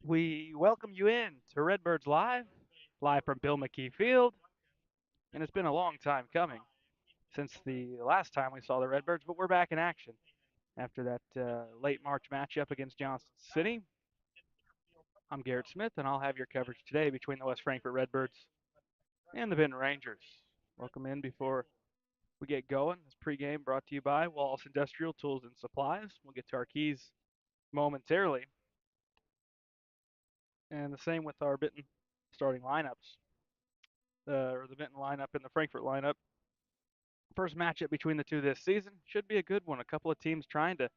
We welcome you in to Redbirds live from Bill McKee Field, and it's been a long time coming since the last time we saw the Redbirds, but we're back in action after that late March matchup against Johnson City. I'm Garrett Smith, and I'll have your coverage today between the West Frankfort Redbirds and the Benton Rangers. Welcome in before we get going. This pregame brought to you by Wallace Industrial Tools and Supplies. We'll get to our keys momentarily, and the same with our Benton starting lineups. Or the Benton lineup and the Frankfort lineup. First matchup between the two this season should be a good one. A couple of teams trying to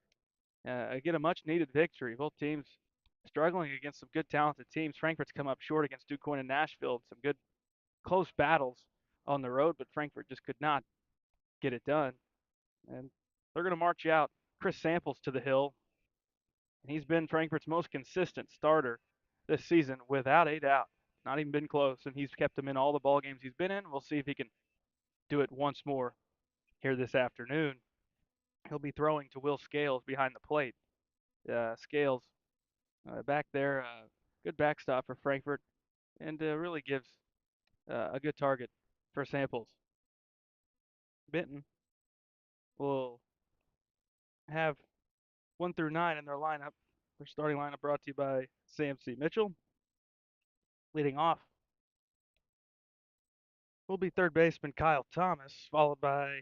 get a much needed victory. Both teams struggling against some good, talented teams. Frankfurt's come up short against DuQuoin and Nashville. Some good, close battles on the road, but Frankfurt just could not get it done. And they're going to march out Chris Samples to the hill. And he's been Frankfurt's most consistent starter this season without a doubt. Not even been close, and he's kept them in all the ball games he's been in. We'll see if he can do it once more here this afternoon. He'll be throwing to Will Scales behind the plate. Scales back there, good backstop for Frankfurt, and really gives a good target for Samples. Benton will have 1 through 9 in their lineup. Their starting lineup brought to you by Sam C. Mitchell. Leading off will be third baseman Kyle Thomas, followed by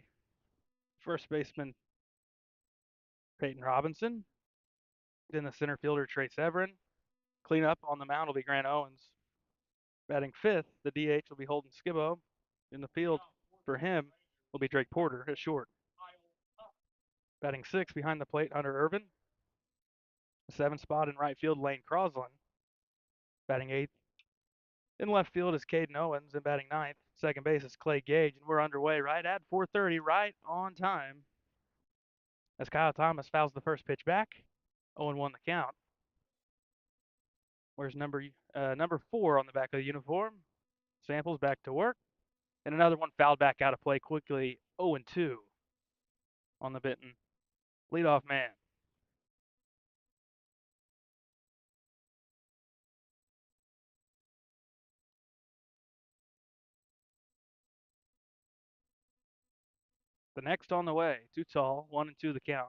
first baseman Peyton Robinson. Then the center fielder Trey Severin. Clean up on the mound will be Grant Owens. Batting fifth, the DH will be Holden Skibbo. In the field for him will be Drake Porter at short. Batting sixth behind the plate, Hunter Irvin. The seventh spot in right field, Lane Crosland. Batting eighth in left field is Caden Owens, and batting ninth, second base is Clay Gage. And we're underway right at 4:30, right on time. As Kyle Thomas fouls the first pitch back, 0-1 the count. Where's number 4 on the back of the uniform? Samples back to work. And another one fouled back out of play quickly, 0-2 on the Benton leadoff man. The next on the way, too tall, 1-2 the count.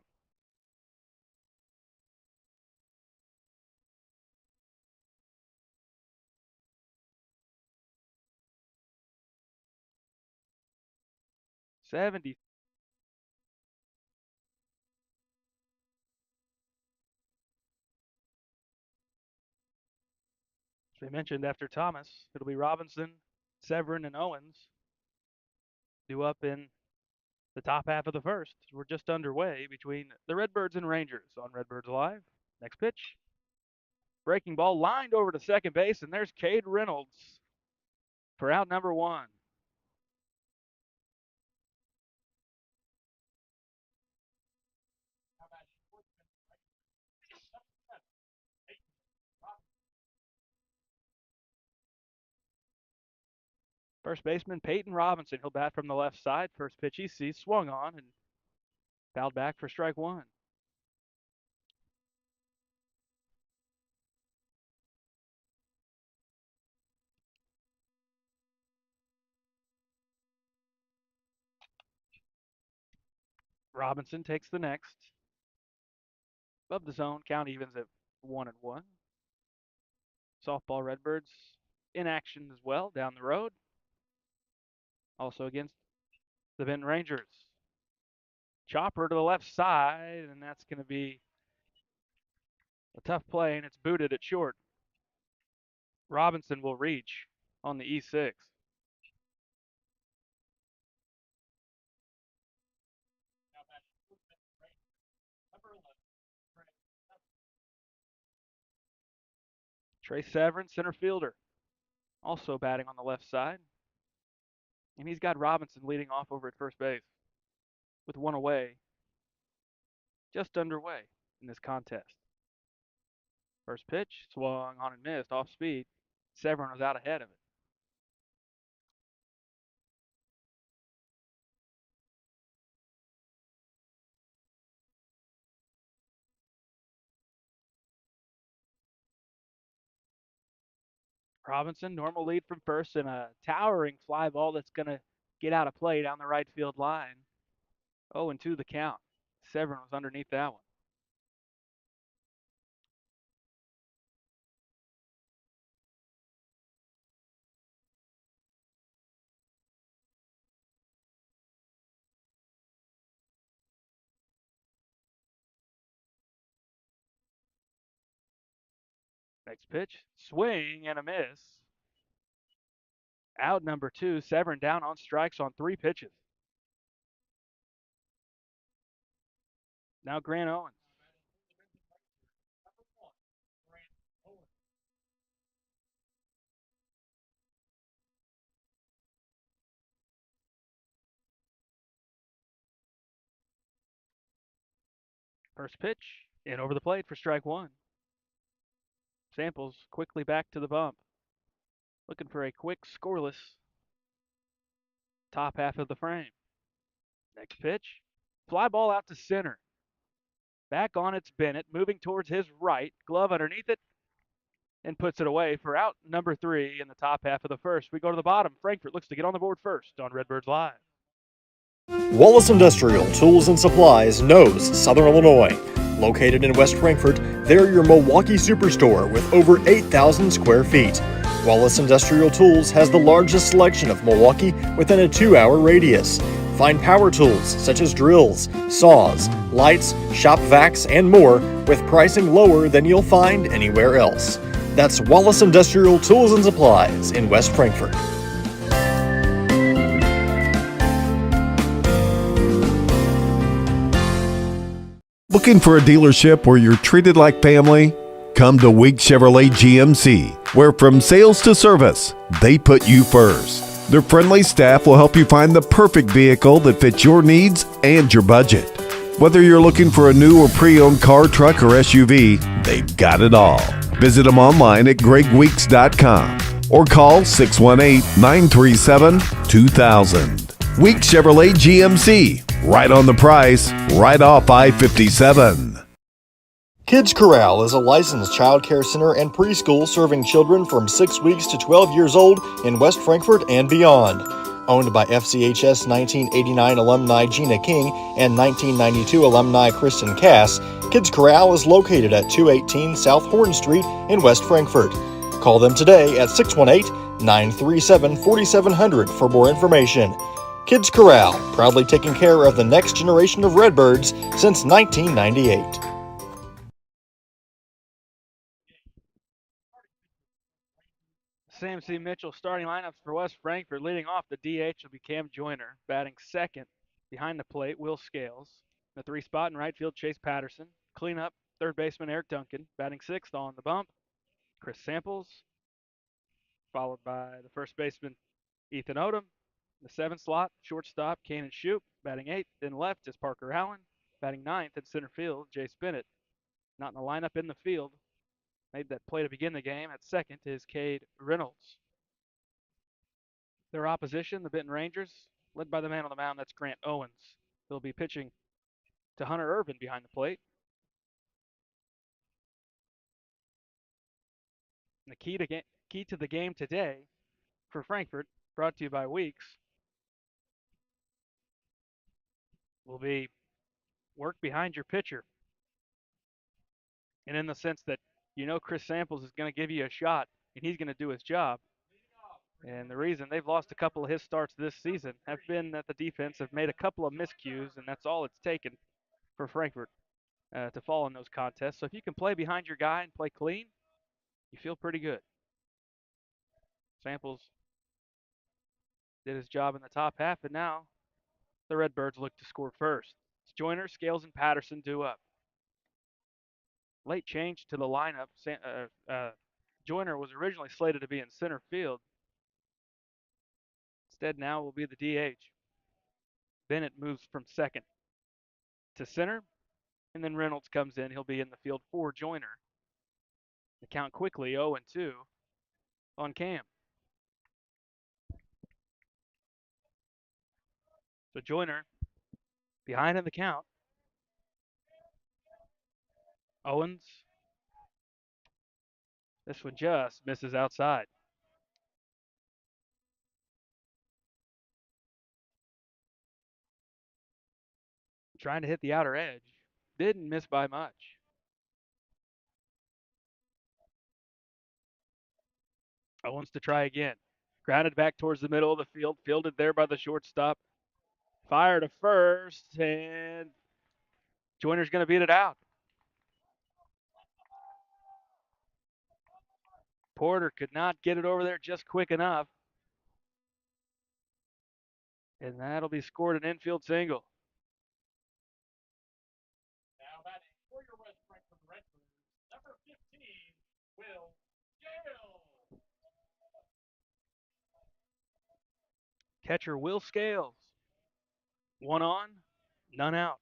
'70. As we mentioned, after Thomas, it'll be Robinson, Severin, and Owens due up in the top half of the first. We're just underway between the Redbirds and Rangers on Redbirds Live. Next pitch. Breaking ball lined over to second base, and there's Cade Reynolds for out number 1. First baseman Peyton Robinson. He'll bat from the left side. First pitch he sees swung on and fouled back for strike 1. Robinson takes the next. Above the zone, count evens at 1-1. Softball Redbirds in action as well down the road. Also against the Benton Rangers. Chopper to the left side, and that's going to be a tough play, and it's booted at short. Robinson will reach on the E6. Trey Severin, center fielder, also batting on the left side. And he's got Robinson leading off over at first base with one away, just underway in this contest. First pitch, swung on and missed, off speed. Severin was out ahead of it. Robinson, normal lead from first, and a towering fly ball that's going to get out of play down the right field line. 0-2 the count. Severin was underneath that one. Next pitch, swing and a miss. Out number 2, Severin down on strikes on 3 pitches. Now Grant Owens. First pitch, in over the plate for strike 1. Samples quickly back to the bump. Looking for a quick, scoreless top half of the frame. Next pitch, fly ball out to center. Back on it's Bennett, moving towards his right. Glove underneath it, and puts it away for out number 3 in the top half of the first. We go to the bottom. Frankfurt looks to get on the board first on Redbirds Live. Wallace Industrial Tools and Supplies knows Southern Illinois. Located in West Frankfort, they're your Milwaukee superstore with over 8,000 square feet. Wallace Industrial Tools has the largest selection of Milwaukee within a 2-hour radius. Find power tools such as drills, saws, lights, shop vacs, and more with pricing lower than you'll find anywhere else. That's Wallace Industrial Tools and Supplies in West Frankfort. Looking for a dealership where you're treated like family? Come to Weeks Chevrolet GMC, where from sales to service, they put you first. Their friendly staff will help you find the perfect vehicle that fits your needs and your budget. Whether you're looking for a new or pre-owned car, truck, or SUV, they've got it all. Visit them online at gregweeks.com or call 618-937-2000. Weeks Chevrolet GMC, right on the price, right off I-57. Kids Corral is a licensed child care center and preschool serving children from 6 weeks to 12 years old in West Frankfort and beyond. Owned by FCHS 1989 alumni Gina King and 1992 alumni Kristen Cass, Kids Corral is located at 218 South Horn Street in West Frankfort. Call them today at 618-937-4700 for more information. Kids Corral, proudly taking care of the next generation of Redbirds since 1998. Sam C. Mitchell starting lineups for West Frankfort. Leading off the DH will be Cam Joyner. Batting second behind the plate, Will Scales. The 3 spot in right field, Chase Patterson. Cleanup, third baseman Eric Duncan. Batting sixth on the bump, Chris Samples. Followed by the first baseman, Ethan Odom. The 7th slot, shortstop, Cannon Shoup. Batting 8th in left is Parker Allen. Batting 9th in center field, Jace Bennett. Not in the lineup in the field. Made that play to begin the game at second is Cade Reynolds. Their opposition, the Benton Rangers, led by the man on the mound, that's Grant Owens. They'll be pitching to Hunter Irvin behind the plate. And the key to the game today for Frankfurt, brought to you by Weeks, will be work behind your pitcher. And in the sense that Chris Samples is going to give you a shot and he's going to do his job. And the reason they've lost a couple of his starts this season have been that the defense have made a couple of miscues, and that's all it's taken for Frankfurt to fall in those contests. So if you can play behind your guy and play clean, you feel pretty good. Samples did his job in the top half, and now the Redbirds look to score first. It's Joyner, Scales, and Patterson due up. Late change to the lineup. Joyner was originally slated to be in center field. Instead, now will be the DH. Bennett moves from second to center, and then Reynolds comes in. He'll be in the field for Joyner. The count quickly 0-2 on Cam. So Joyner behind in the count. Owens. This one just misses outside. trying to hit the outer edge. Didn't miss by much. Owens to try again. Grounded back towards the middle of the field, fielded there by the shortstop. Fire to first, and Joyner's going to beat it out. Porter could not get it over there just quick enough. And that'll be scored an infield single. Catcher Will Scales. One on, none out.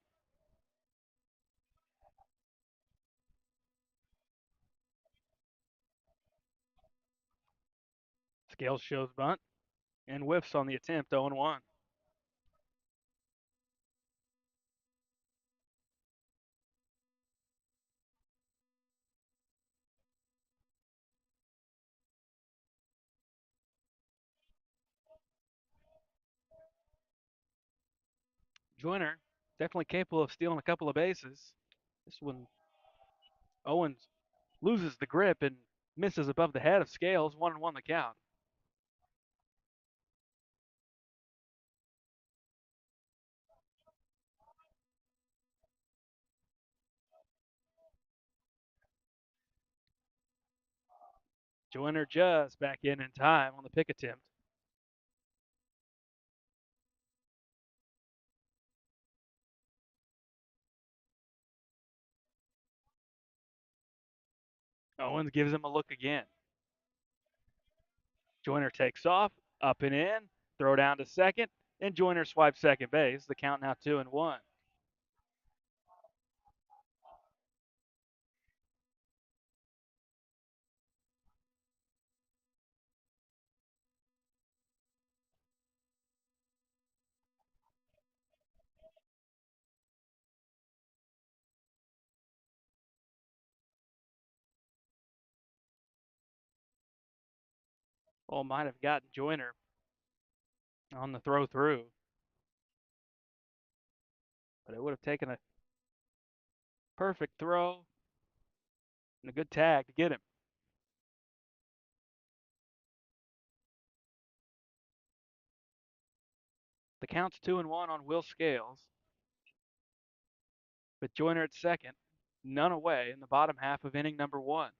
Scales shows bunt and whiffs on the attempt, 0-1. Joyner definitely capable of stealing a couple of bases. This one, Owens loses the grip and misses above the head of Scales. 1-1 the count. Joyner just back in time on the pick attempt. Owens gives him a look again. Joyner takes off, up and in, throw down to second, and Joyner swipes second base. The count now 2-1. Well, might have gotten Joyner on the throw through, but it would have taken a perfect throw and a good tag to get him. The count's 2-1 on Will Scales, with Joyner at second, none away in the bottom half of inning number 1.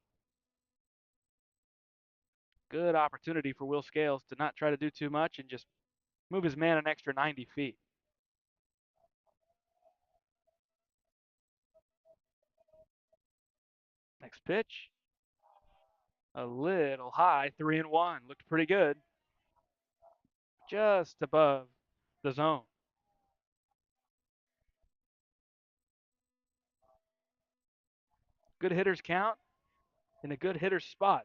Good opportunity for Will Scales to not try to do too much and just move his man an extra 90 feet. Next pitch, a little high, 3-1. Looked pretty good. Just above the zone. Good hitters count in a good hitter's spot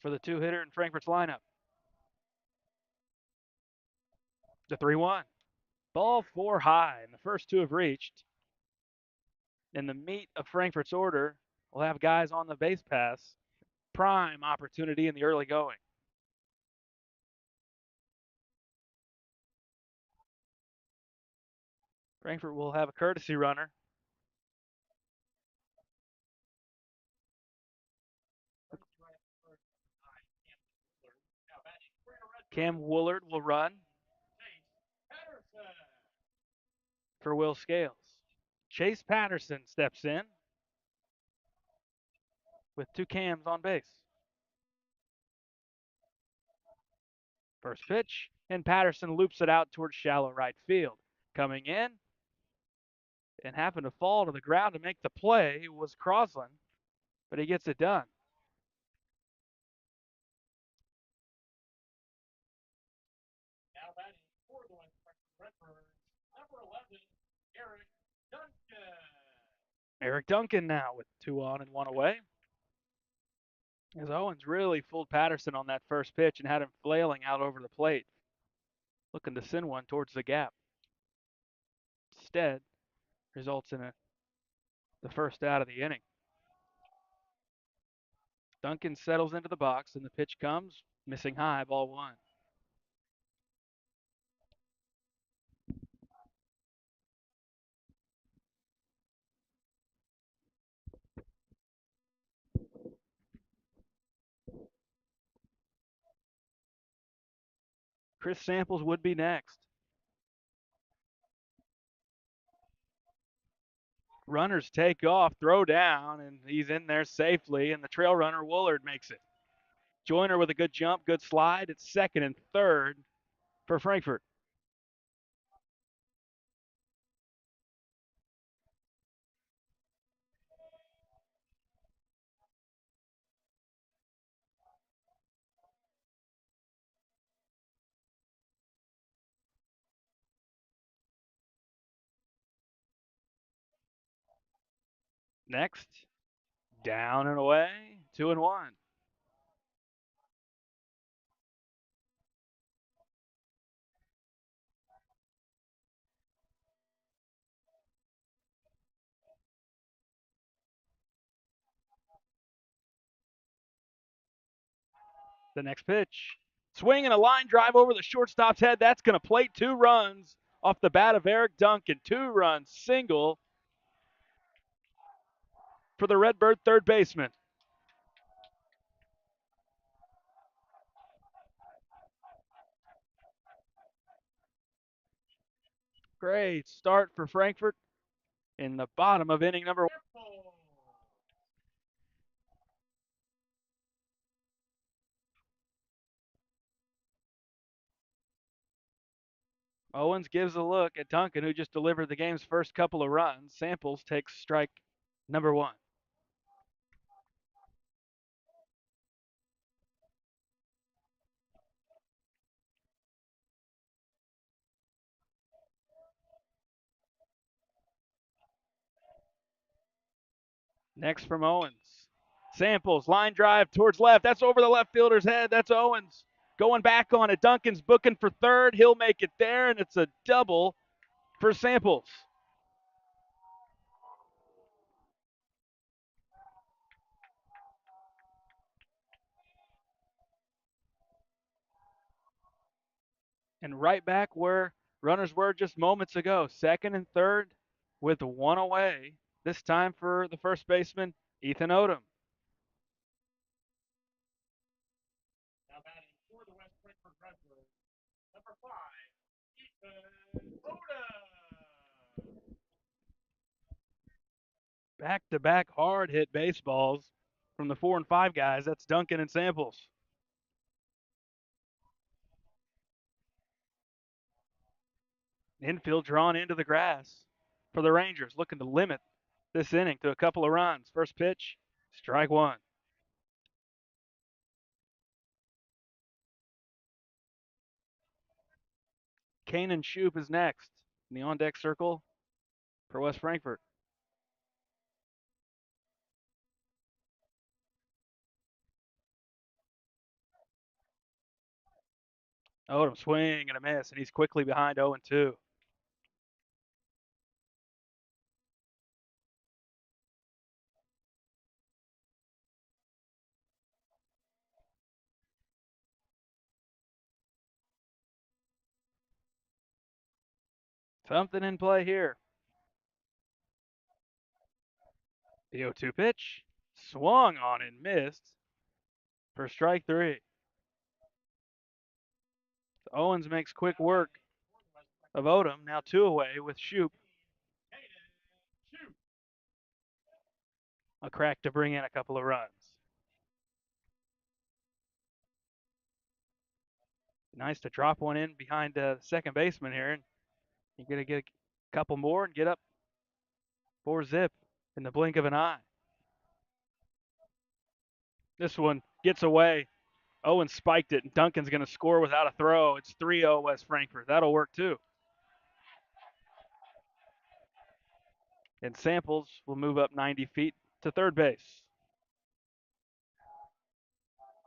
for the two hitter in Frankfurt's lineup. The 3-1. Ball 4 high, and the first two have reached. In the meat of Frankfurt's order, we'll have guys on the base pass. Prime opportunity in the early going. Frankfurt will have a courtesy runner. Cam Woolard will run for Will Scales. Chase Patterson steps in with two Cams on base. First pitch, and Patterson loops it out towards shallow right field. Coming in and having to fall to the ground to make the play was Crosland, but he gets it done. Eric Duncan now with 2 on and 1 away. As Owens really fooled Patterson on that first pitch and had him flailing out over the plate, looking to send one towards the gap. Instead, results in the first out of the inning. Duncan settles into the box, and the pitch comes, missing high, ball 1. Chris Samples would be next. Runners take off, throw down, and he's in there safely, and the trail runner, Woolard, makes it. Joyner with a good jump, good slide. It's second and third for Frankfort. Next, down and away, 2-1. The next pitch, swing and a line drive over the shortstop's head. That's going to plate 2 runs off the bat of Eric Duncan. 2-run single for the Redbird third baseman. Great start for Frankfort in the bottom of inning number 1. Owens gives a look at Duncan, who just delivered the game's first couple of runs. Samples takes strike number 1. Next from Owens. Samples, line drive towards left. That's over the left fielder's head. That's Owens going back on it. Duncan's booking for third. He'll make it there, and it's a double for Samples. And right back where runners were just moments ago. Second and third with 1 away. This time for the first baseman, Ethan Odom. Now batting for the West Frankfort Redbirds, number 5, Ethan Odom. Back-to-back hard-hit baseballs from the 4 and 5 guys. That's Duncan and Samples. Infield drawn into the grass for the Rangers, looking to limit this inning to a couple of runs. First pitch, strike 1. Kanan Shoup is next in the on-deck circle for West Frankfort. Odom swing and a miss, and he's quickly behind 0-2. Something in play here. The 0-2 pitch, swung on and missed for strike 3. Owens makes quick work of Odom, now 2 away with Shoup. A crack to bring in a couple of runs. Nice to drop one in behind the second baseman here, and you're going to get a couple more and get up 4-zip in the blink of an eye. This one gets away. Owens spiked it, and Duncan's going to score without a throw. It's 3-0 West Frankfort. That'll work too. And Samples will move up 90 feet to third base.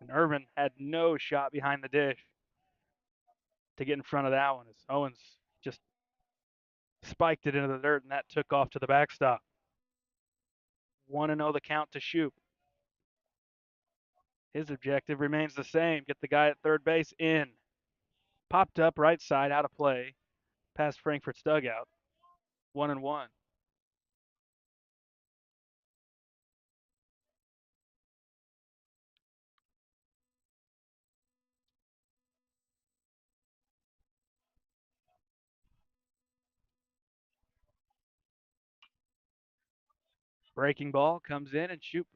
And Irvin had no shot behind the dish to get in front of that one as Owens just spiked it into the dirt, and that took off to the backstop. 1-0 the count to Shoup. His objective remains the same, get the guy at third base in. Popped up right side, out of play, past Frankfurt's dugout. 1-1. Breaking ball comes in and Shoop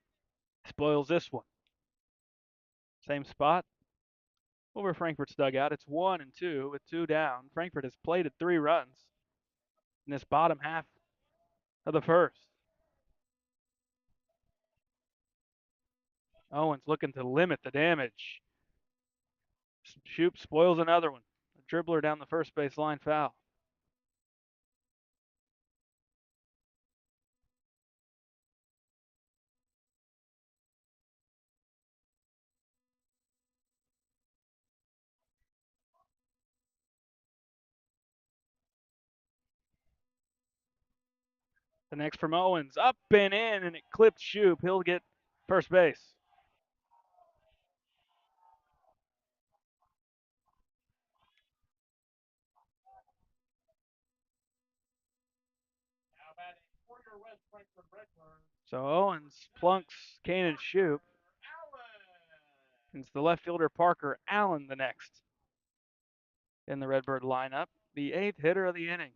spoils this one. Same spot over Frankfurt's dugout. It's 1-2 with 2 down. Frankfurt has plated 3 runs in this bottom half of the first. Owens looking to limit the damage. Shoop spoils another one. A dribbler down the first base line foul. The next from Owens, up and in, and it clipped Shoop. He'll get first base. So Owens plunks Kanan Shoop. It's the left fielder Parker Allen the next in the Redbird lineup, the 8th hitter of the inning.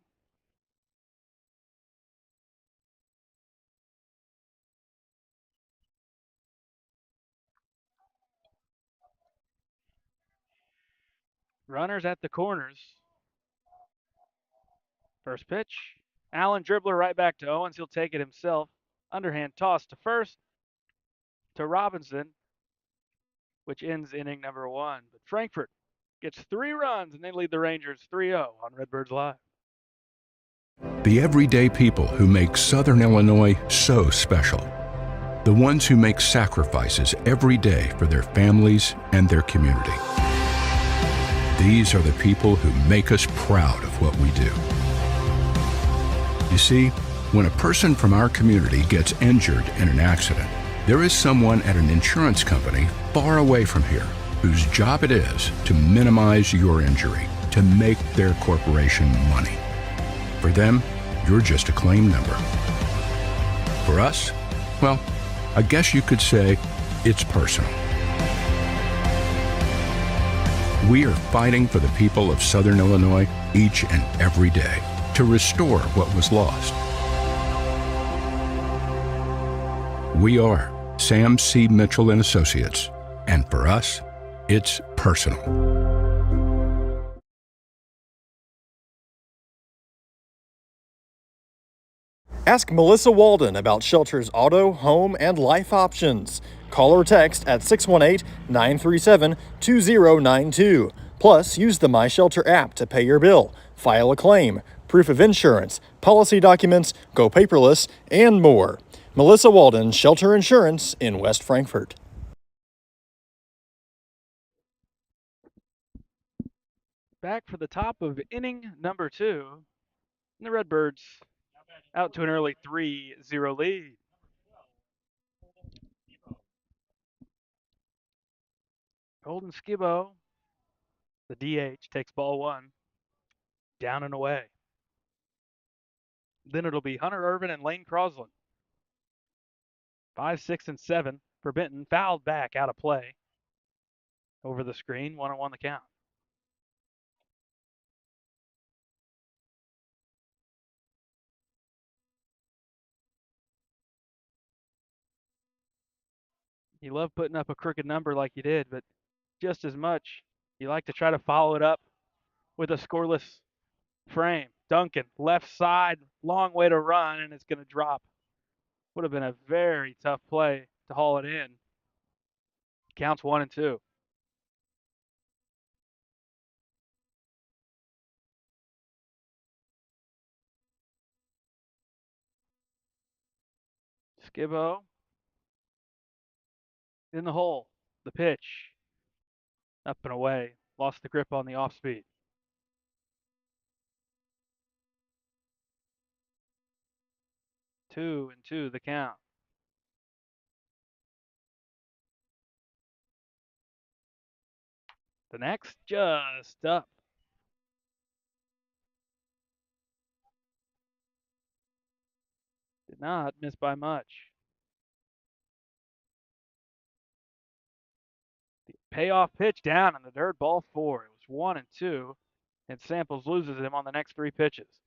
Runners at the corners. First pitch. Allen dribbler right back to Owens. He'll take it himself. Underhand toss to first to Robinson, which ends inning number 1. But Frankfurt gets 3 runs and they lead the Rangers 3-0 on Redbirds Live. The everyday people who make Southern Illinois so special. The ones who make sacrifices every day for their families and their community. These are the people who make us proud of what we do. You see, when a person from our community gets injured in an accident, there is someone at an insurance company far away from here whose job it is to minimize your injury, to make their corporation money. For them, you're just a claim number. For us, well, I guess you could say it's personal. We are fighting for the people of Southern Illinois each and every day to restore what was lost. We are Sam C. Mitchell and Associates, and for us, it's personal. Ask Melissa Walden about Shelter's auto, home, and life options. Call or text at 618-937-2092. Plus, use the My Shelter app to pay your bill, file a claim, proof of insurance, policy documents, go paperless, and more. Melissa Walden, Shelter Insurance in West Frankfort. Back for the top of inning number 2. And the Redbirds out to an early 3-0 lead. Golden Skibbo, the DH, takes ball 1, down and away. Then it'll be Hunter Irvin and Lane Crosland. 5, 6, and 7 for Benton. Fouled back out of play. Over the screen, 1-1 the count. You love putting up a crooked number like you did, but just as much, you like to try to follow it up with a scoreless frame. Duncan, left side, long way to run, and it's going to drop. Would have been a very tough play to haul it in. Counts 1-2. Skibbo in the hole. The pitch. Up and away. Lost the grip on the off speed. 2-2 the count. The next just up. Did not miss by much. The payoff pitch down in the dirt, ball 4. It was 1-2, and Samples loses him on the next 3 pitches.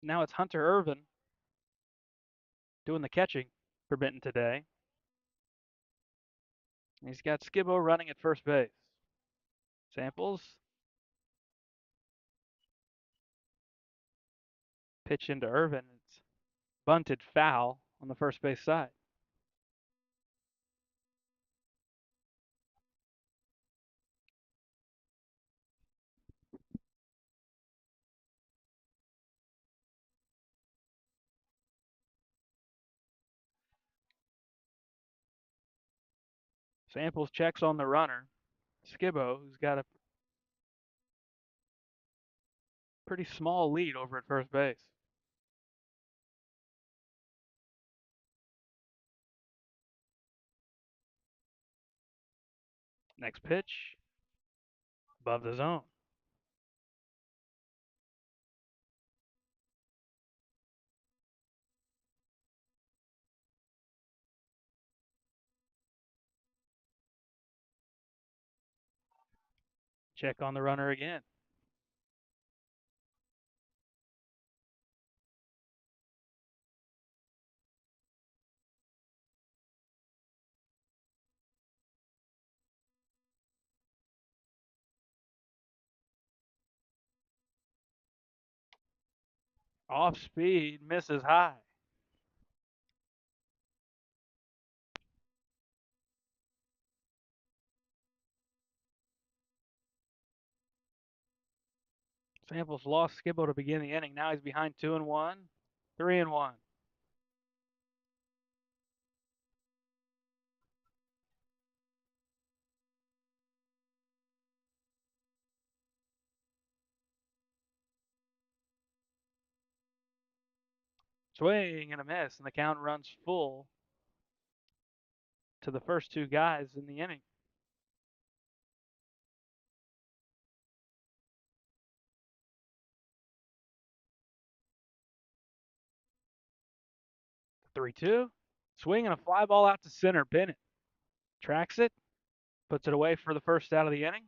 Now it's Hunter Irvin doing the catching for Benton today. He's got Skibbo running at first base. Samples. Pitch into Irvin. It's bunted foul on the first base side. Samples checks on the runner. Skibbo, who's got a pretty small lead over at first base. Next pitch, above the zone. Check on the runner again. Off speed, misses high. Samples lost Skibbo to begin the inning. Now he's behind 2-1, 3-1. Swing and a miss, and the count runs full to the first two guys in the inning. The 3-2. Swing and a fly ball out to center. Bennett tracks it, puts it away for the first out of the inning.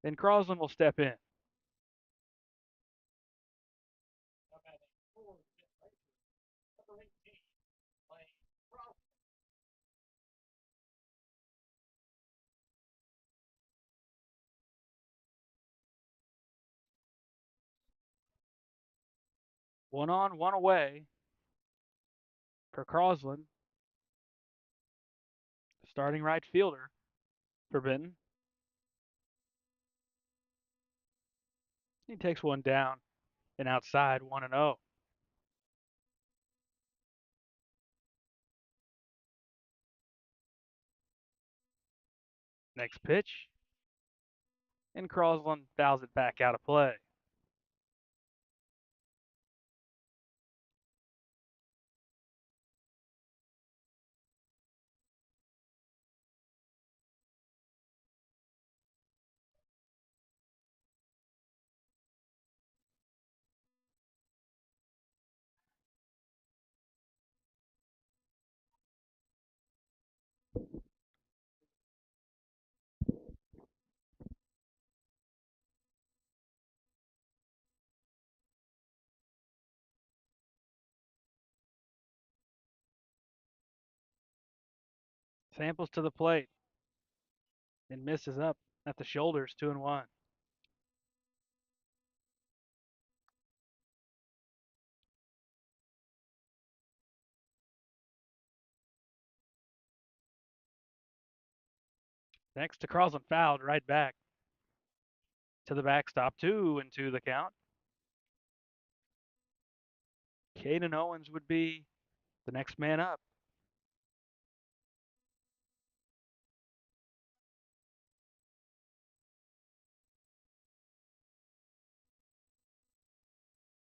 Then Crosland will step in. One on, one away for Crosland, starting right fielder for Benton. He takes one down and outside, 1-0. Next pitch, and Crosland fouls it back out of play. Samples to the plate and misses up at the shoulders, 2-1. Next to Crosland, fouled right back to the backstop, 2-2 the count. Caden Owens would be the next man up.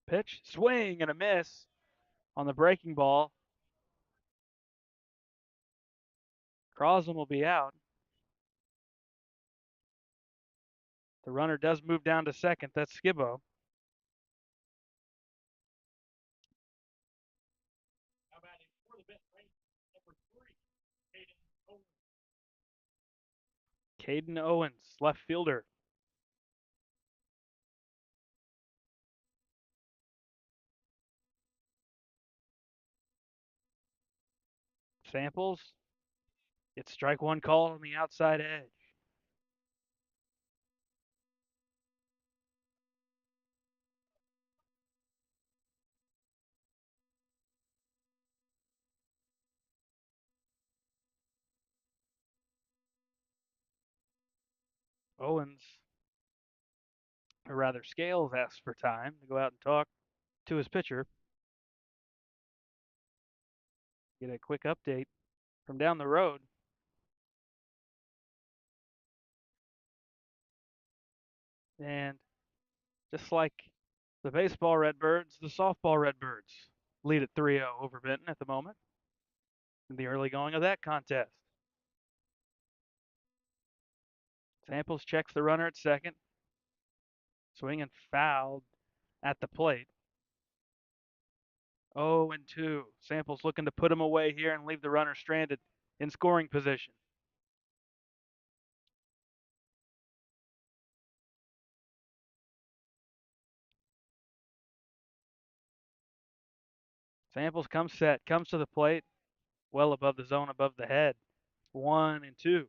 Pitch, swing, and a miss on the breaking ball. Crosland will be out. The runner does move down to second. That's Skibbo. Caden Owens, left fielder. Samples. It's strike one called on the outside edge. Owens, or rather Scales, asks for time to go out and talk to his pitcher. Get a quick update from down the road. And just like the baseball Redbirds, the softball Redbirds lead at 3-0 over Benton at the moment in the early going of that contest. Samples checks the runner at second. Swing and fouled at the plate. 0-2. Samples looking to put him away here and leave the runner stranded in scoring position. Samples comes set, comes to the plate, well above the zone, above the head. 1-2.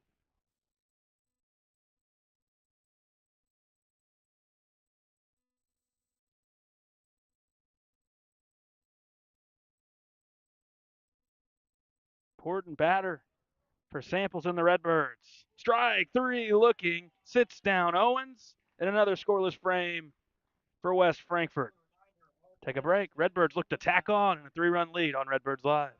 Important batter for Samples and the Redbirds. Strike three looking, sits down Owens, and another scoreless frame for West Frankfort. Take a break. Redbirds look to tack on in a 3-run lead on Redbirds Live.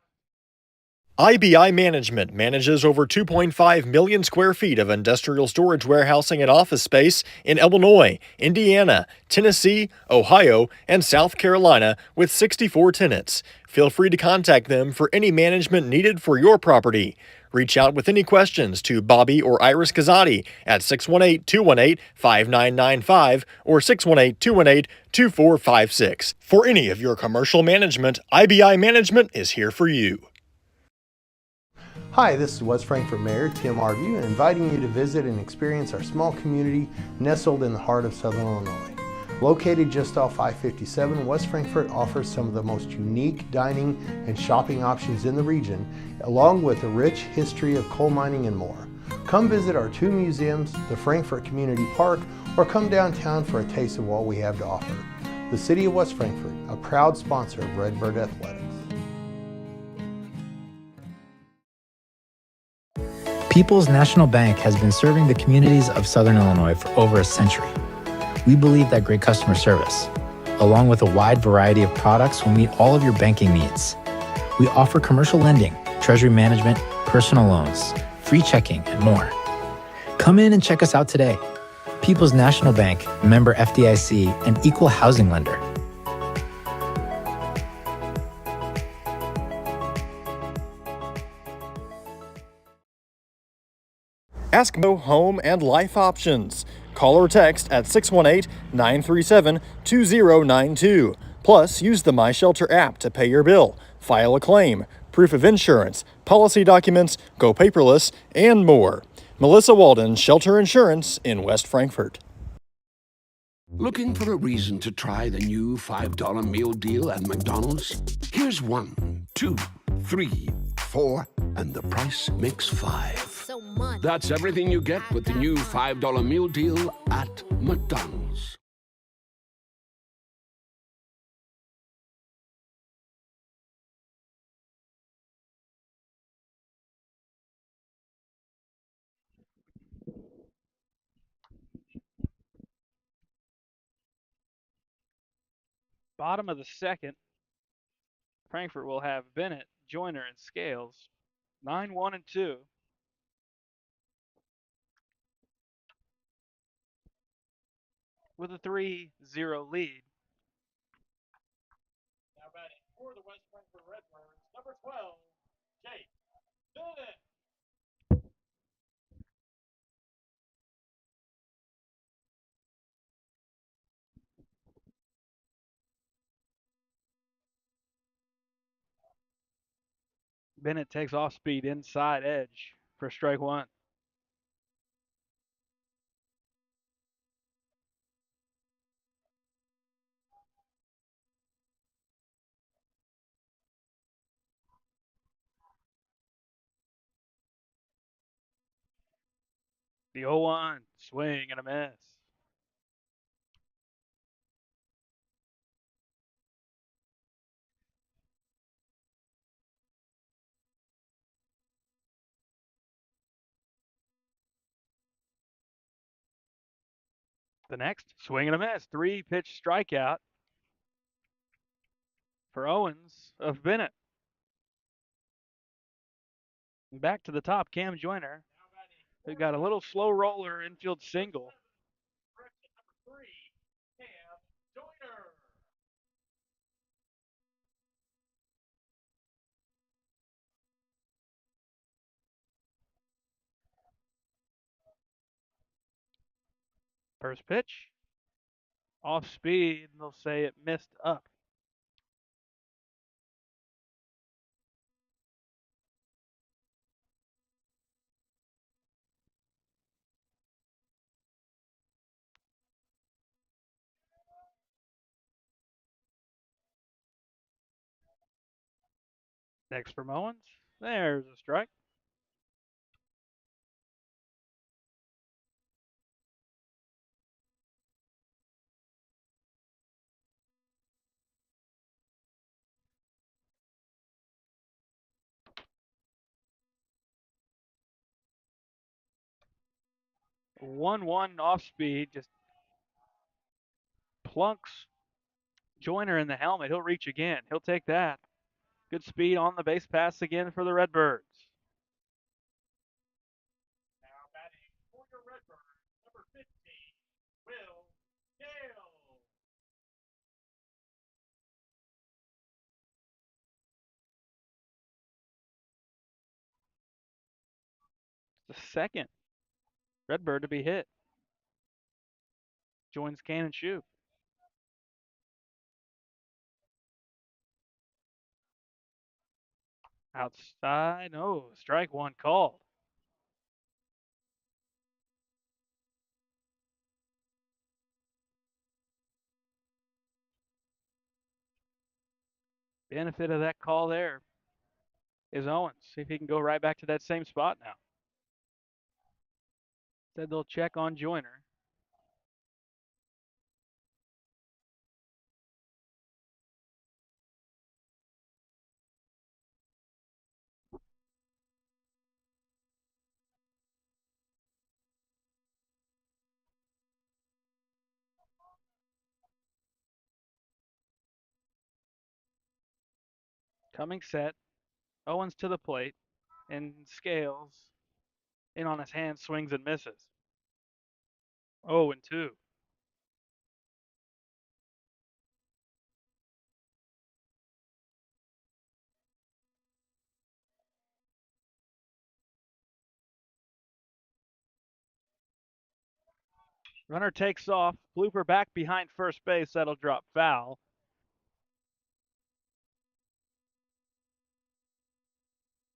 IBI Management manages over 2.5 million square feet of industrial storage warehousing and office space in Illinois, Indiana, Tennessee, Ohio, and South Carolina with 64 tenants. Feel free to contact them for any management needed for your property. Reach out with any questions to Bobby or Iris Kazadi at 618-218-5995 or 618-218-2456. For any of your commercial management, IBI Management is here for you. Hi, this is West Frankfort Mayor Tim Arview, inviting you to visit and experience our small community nestled in the heart of Southern Illinois. Located just off I-57, West Frankfort offers some of the most unique dining and shopping options in the region, along with a rich history of coal mining and more. Come visit our 2 museums, the Frankfort Community Park, or come downtown for a taste of what we have to offer. The City of West Frankfort, a proud sponsor of Redbird Athletics. People's National Bank has been serving the communities of Southern Illinois for over a century. We believe that great customer service, along with a wide variety of products, will meet all of your banking needs. We offer commercial lending, treasury management, personal loans, free checking, and more. Come in and check us out today. People's National Bank, member FDIC, and equal housing lender. Ask Mo Home and Life Options. Call or text at 618-937-2092. Plus, use the My Shelter app to pay your bill, file a claim, proof of insurance, policy documents, go paperless, and more. Melissa Walden, Shelter Insurance in West Frankfort. Looking for a reason to try the new $5 meal deal at McDonald's? Here's 1, 2, 3, 4, and the price makes 5. So much. That's everything you get with the new $5 meal deal at McDonald's. Bottom of the second, Frankfort will have Bennett, Joyner, and Scales. 9-1-2. With a 3-0 lead. Now batting for the West Frankfort Redbirds, number 12, Jake Bennett. Bennett takes off speed inside edge for strike one. The 0-1, swing and a miss. The next, swing and a miss. 3-pitch strikeout for Owens of Bennett. And back to the top, Cam Joyner, who got a little slow roller infield single. First pitch, off speed, and they'll say it missed up. Next from Owens, there's a strike. A 1-1 off speed, just plunks Joyner in the helmet. He'll reach again. He'll take that. Good speed on the base pass again for the Redbirds. It's the second Redbird to be hit. Joins Cannon Shoop. Outside, no, strike one called. Benefit of that call there is Owens. See if he can go right back to that same spot now. Said they'll check on Joyner. Coming set. Owens to the plate and scales in on his hand, swings and misses. 0-2. Runner takes off. Blooper back behind first base. That'll drop foul.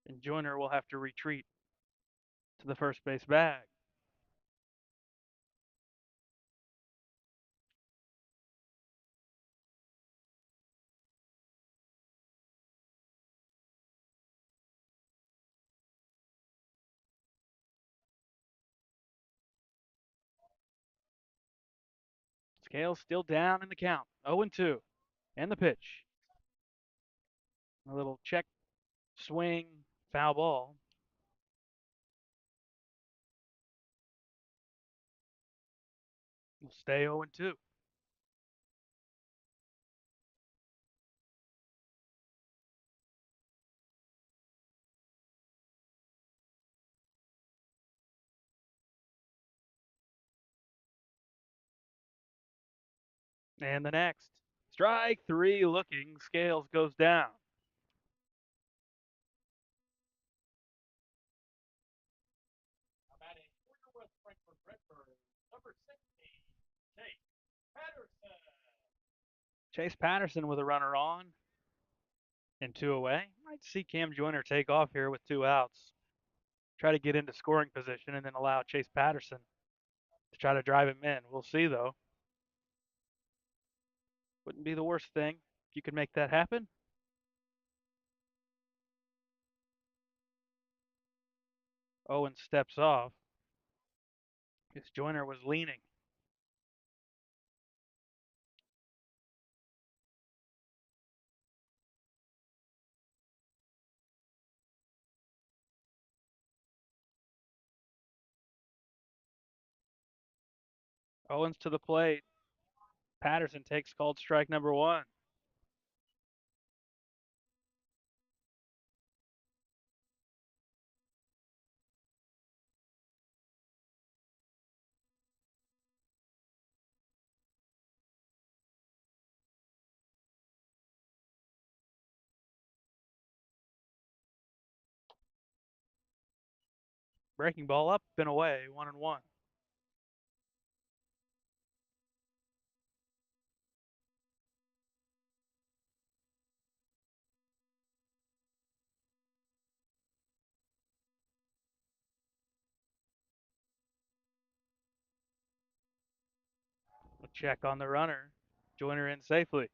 And Joyner will have to retreat to the first base bag. Scales still down in the count. 0-2. And the pitch. A little check, swing, foul ball. Will stay 0-2. And the next. Strike 3 looking. Scales goes down. Chase Patterson with a runner on and 2 away. Might see Cam Joyner take off here with 2 outs. Try to get into scoring position and then allow Chase Patterson to try to drive him in. We'll see though. Wouldn't be the worst thing if you could make that happen. Owen steps off. Guess Joyner was leaning. Owens to the plate. Patterson takes called strike number one. Breaking ball up and away, 1-1. A check on the runner. Joyner in safely.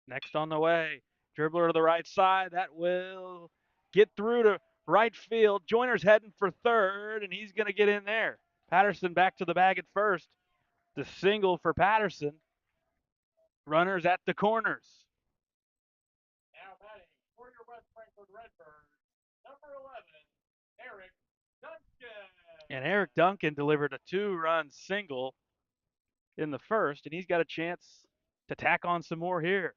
Next on the way. Dribbler to the right side. That will get through to right field. Joyner's heading for third, and he's going to get in there. Patterson back to the bag at first. The single for Patterson. Runners at the corners. Now batting for your West Frankfort Redbirds, number 11, Eric Duncan. And Eric Duncan delivered a 2-run single in the first, and he's got a chance to tack on some more here.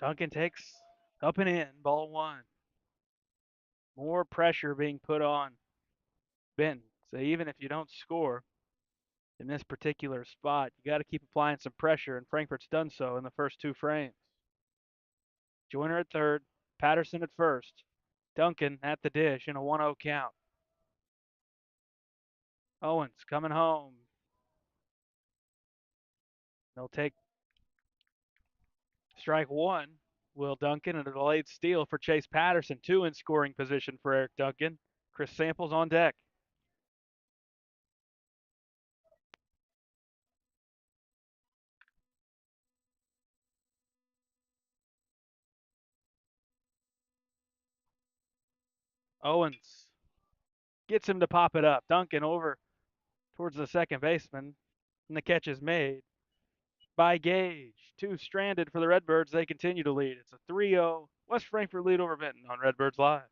Duncan takes up and in, ball one. More pressure being put on Benton. So even if you don't score in this particular spot, you got to keep applying some pressure, and Frankfurt's done so in the first two frames. Joyner at third, Patterson at first, Duncan at the dish in a 1-0 count. Owens coming home. They'll take strike one. Will Duncan, and a delayed steal for Chase Patterson. Two in scoring position for Eric Duncan. Chris Samples on deck. Owens gets him to pop it up. Duncan over towards the second baseman, and the catch is made by Gage. Two stranded for the Redbirds. They continue to lead. It's a 3-0 West Frankfort lead over Benton on Redbirds Live.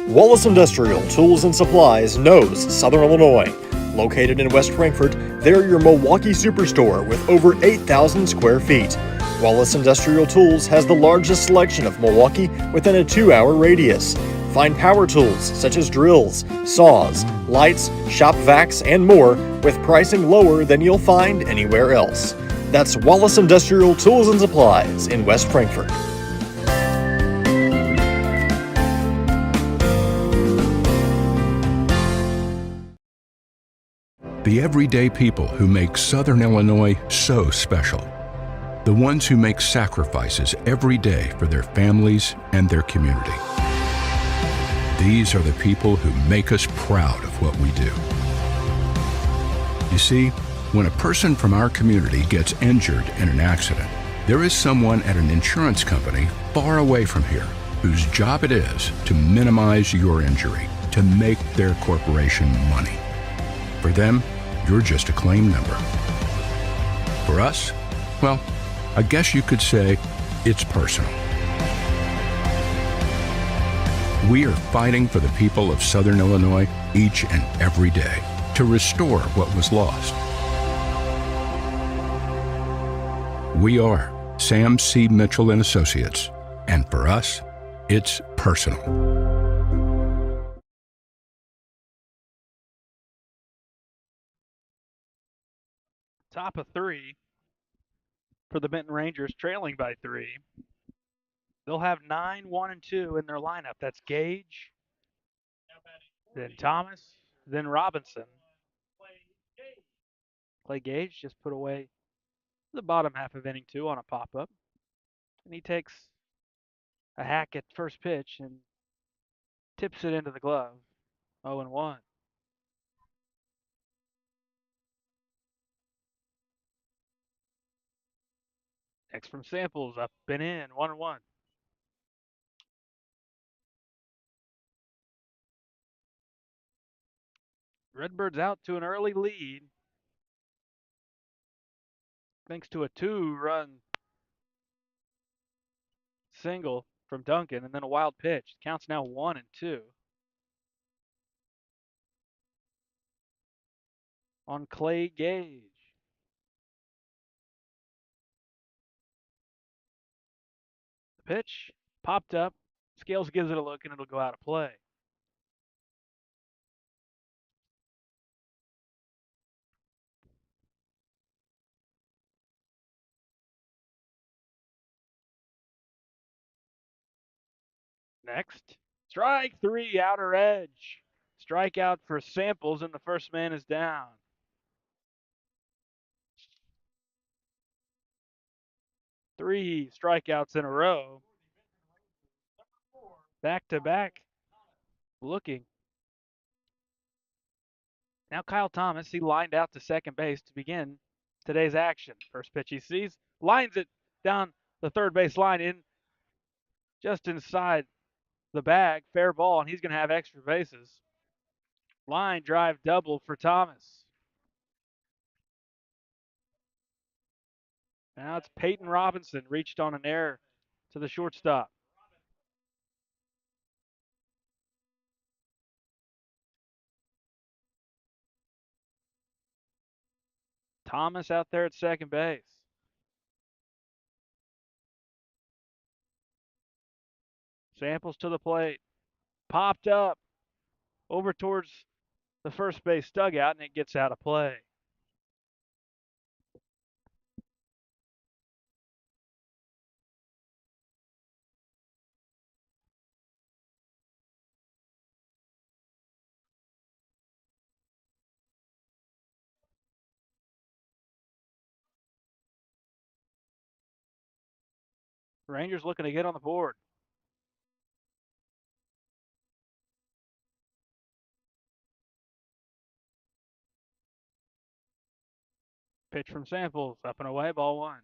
Wallace Industrial Tools and Supplies knows Southern Illinois. Located in West Frankfort, they're your Milwaukee superstore with over 8,000 square feet. Wallace Industrial Tools has the largest selection of Milwaukee within a 2-hour radius. Find power tools such as drills, saws, lights, shop vacs, and more with pricing lower than you'll find anywhere else. That's Wallace Industrial Tools and Supplies in West Frankfort. The everyday people who make Southern Illinois so special. The ones who make sacrifices every day for their families and their community. These are the people who make us proud of what we do. You see, when a person from our community gets injured in an accident, there is someone at an insurance company far away from here whose job it is to minimize your injury, to make their corporation money. For them, you're just a claim number. For us, well, I guess you could say it's personal. We are fighting for the people of Southern Illinois each and every day to restore what was lost. We are Sam C. Mitchell and Associates, and for us, it's personal. Top of three for the Benton Rangers, trailing by 3. They'll have 9, 1, and 2 in their lineup. That's Gage, then Thomas, then Robinson. Clay Gage just put away the bottom half of inning two on a pop up. And he takes a hack at first pitch and tips it into the glove. 0-1. Next from Samples, up and in, 1-1. Redbirds out to an early lead thanks to a 2-run single from Duncan and then a wild pitch. Counts now 1-2 on Clay Gage. The pitch popped up. Scales gives it a look and it'll go out of play. Next, strike three, outer edge. Strikeout for Samples, and the first man is down. 3 strikeouts in a row. Back to back. Looking. Now Kyle Thomas, he lined out to second base to begin today's action. First pitch he sees, lines it down the third base line in just inside the bag. Fair ball, and he's going to have extra bases. Line drive double for Thomas. Now it's Peyton Robinson reached on an error to the shortstop. Thomas out there at second base. Samples to the plate. Popped up over towards the first base dugout, and it gets out of play. Rangers looking to get on the board. Pitch from Samples, up and away, ball one.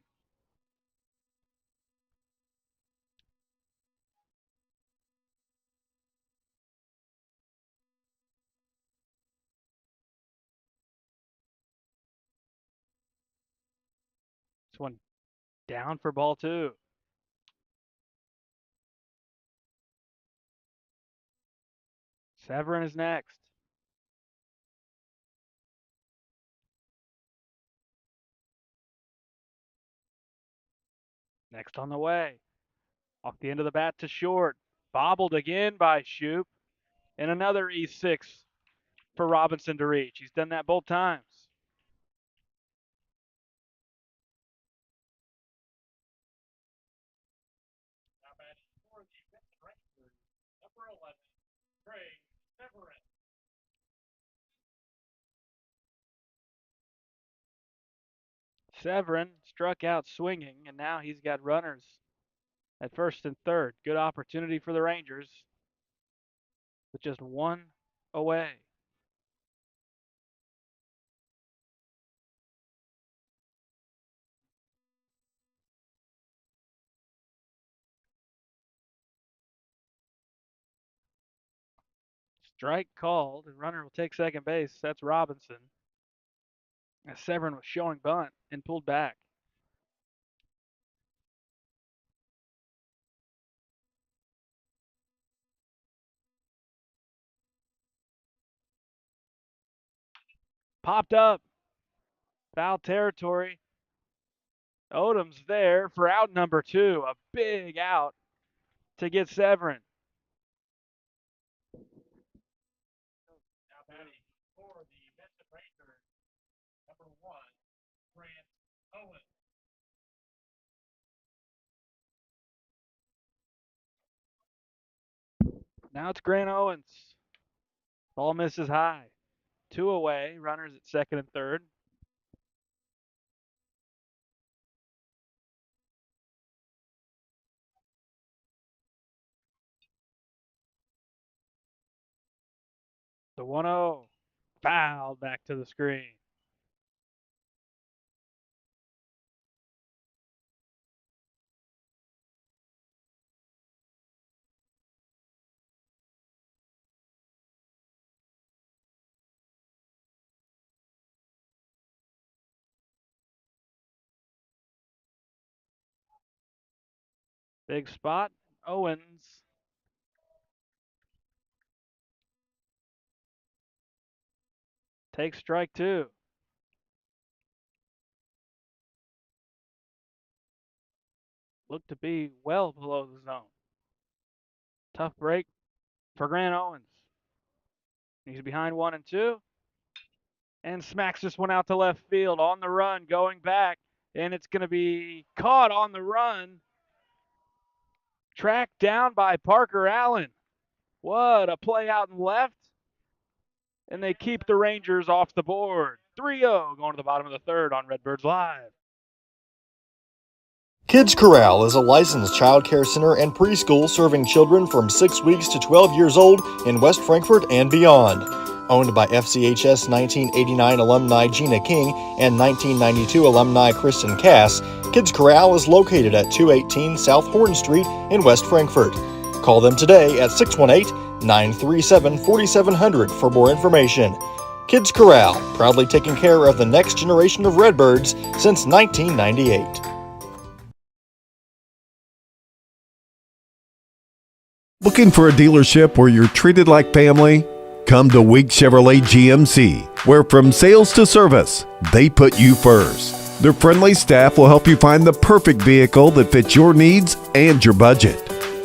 This one down for ball two. Severin is next. Next on the way. Off the end of the bat to short. Bobbled again by Shoop. And another E6 for Robinson to reach. He's done that both times. Severin struck out swinging, and now he's got runners at first and third. Good opportunity for the Rangers with just one away. Strike called, and runner will take second base. That's Robinson. As Severin was showing bunt and pulled back. Popped up. Foul territory. Odom's there for out number two. A big out to get Severin. Now it's Grant Owens. Ball misses high. 2 away, runners at second and third. The 1-0. Fouled back to the screen. Big spot. Owens. Takes strike 2. Looked to be well below the zone. Tough break for Grant Owens. He's behind 1-2 and smacks this one out to left field on the run, going back, and it's going to be caught on the run, tracked down by Parker Allen. What a play out and left, and they keep the Rangers off the board. 3-0 going to the bottom of the third on Redbirds Live. Kids Corral is a licensed child care center and preschool serving children from 6 weeks to 12 years old in West Frankfort and beyond. Owned by FCHS 1989 alumni Gina King and 1992 alumni Kristen Cass, Kids Corral is located at 218 South Horn Street in West Frankfort. Call them today at 618-937-4700 for more information. Kids Corral, proudly taking care of the next generation of Redbirds since 1998. Looking for a dealership where you're treated like family? Come to Week Chevrolet GMC, where from sales to service, they put you first. Their friendly staff will help you find the perfect vehicle that fits your needs and your budget.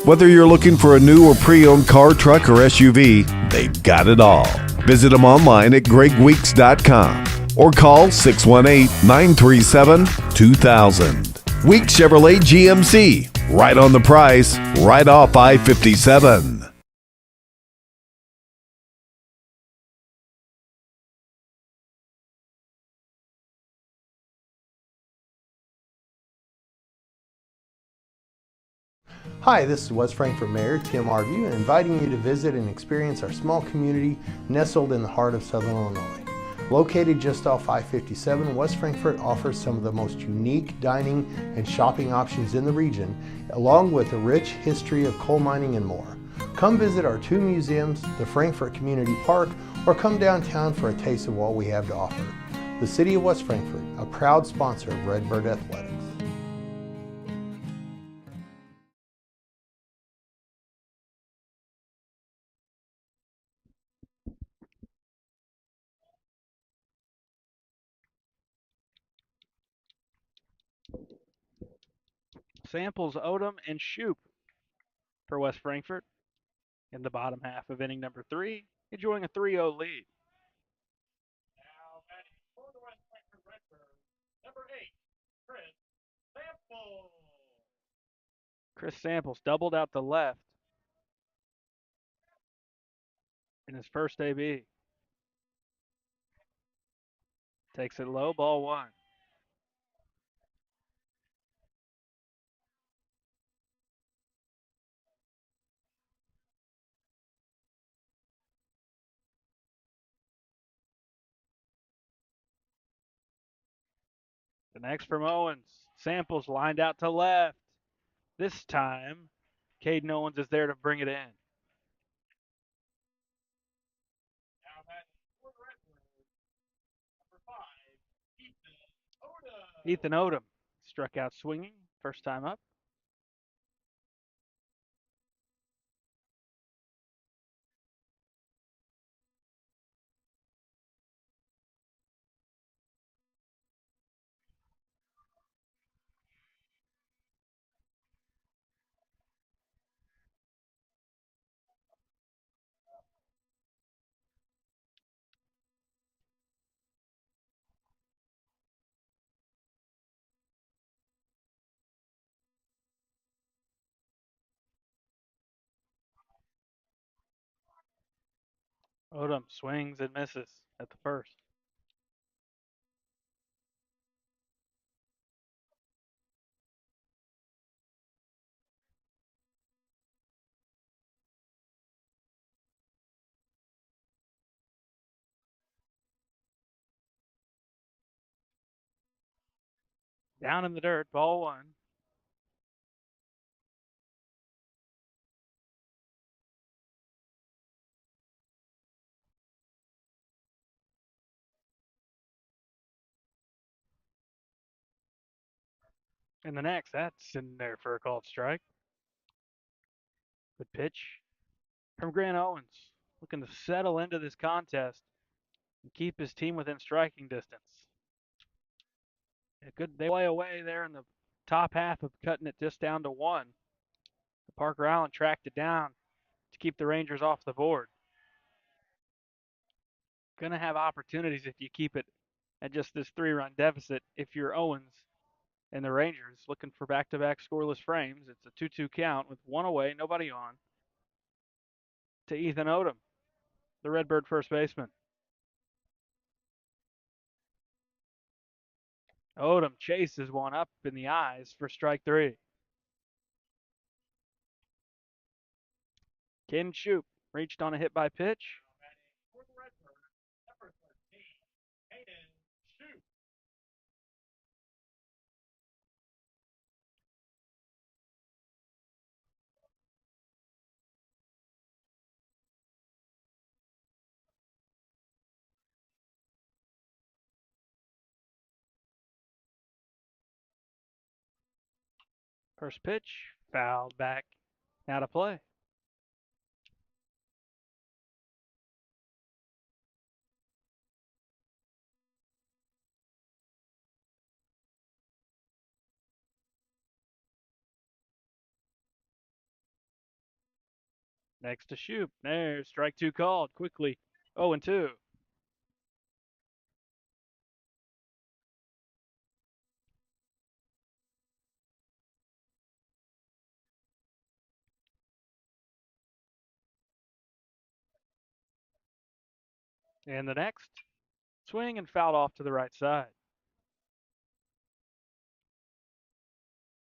Whether you're looking for a new or pre-owned car, truck, or SUV, they've got it all. Visit them online at gregweeks.com or call 618-937-2000. Week Chevrolet GMC. Right on the price, right off I-57. Hi, this is West Frankfort Mayor Tim Arview, and inviting you to visit and experience our small community nestled in the heart of Southern Illinois. Located just off I-57, West Frankfort offers some of the most unique dining and shopping options in the region, along with a rich history of coal mining and more. Come visit our 2 museums, the Frankfort Community Park, or come downtown for a taste of what we have to offer. The City of West Frankfort, a proud sponsor of Redbird Athletics. Samples, Odom, and Shoup for West Frankfort in the bottom half of inning number 3, enjoying a 3-0 lead. Chris Samples doubled out the left in his first AB. Takes it low, ball 1. The next from Owens. Samples lined out to left. This time, Caden Owens is there to bring it in. Ethan Odom struck out swinging, first time up. Odom swings and misses at the first. Down in the dirt, ball one. And the next, that's in there for a called strike. Good pitch from Grant Owens, looking to settle into this contest and keep his team within striking distance. A good they play away there in the top half of cutting it just down to one. Parker Allen tracked it down to keep the Rangers off the board. Going to have opportunities if you keep it at just this 3-run deficit if you're Owens and the Rangers looking for back-to-back scoreless frames. It's a 2-2 count with one away, nobody on, to Ethan Odom, the Redbird first baseman. Odom chases one up in the eyes for strike 3. Ken Shoop reached on a hit by pitch. First pitch, fouled back, out of play. Next to Shoop. There's strike 2 called quickly. 0-2. And the next, swing and fouled off to the right side.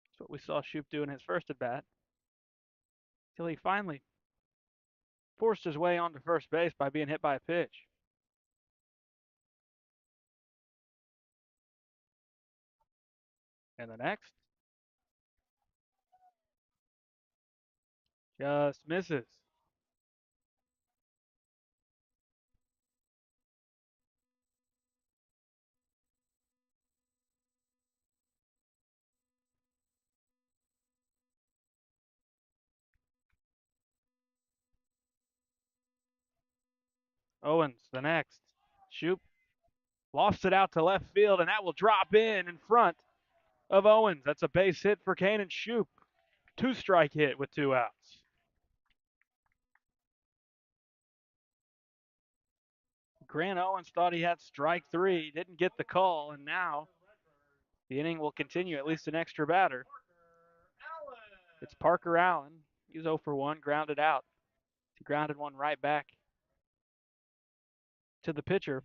That's what we saw Shoop do in his first at bat. Till he finally forced his way onto first base by being hit by a pitch. And the next, just misses. Owens, the next. Shoop lofts it out to left field, and that will drop in front of Owens. That's a base hit for Canaan Shoop. 2-strike hit with 2 outs. Grant Owens thought he had strike 3, didn't get the call, and now the inning will continue, at least an extra batter. It's Parker Allen. He's 0 for 1, grounded out. He grounded one right back to the pitcher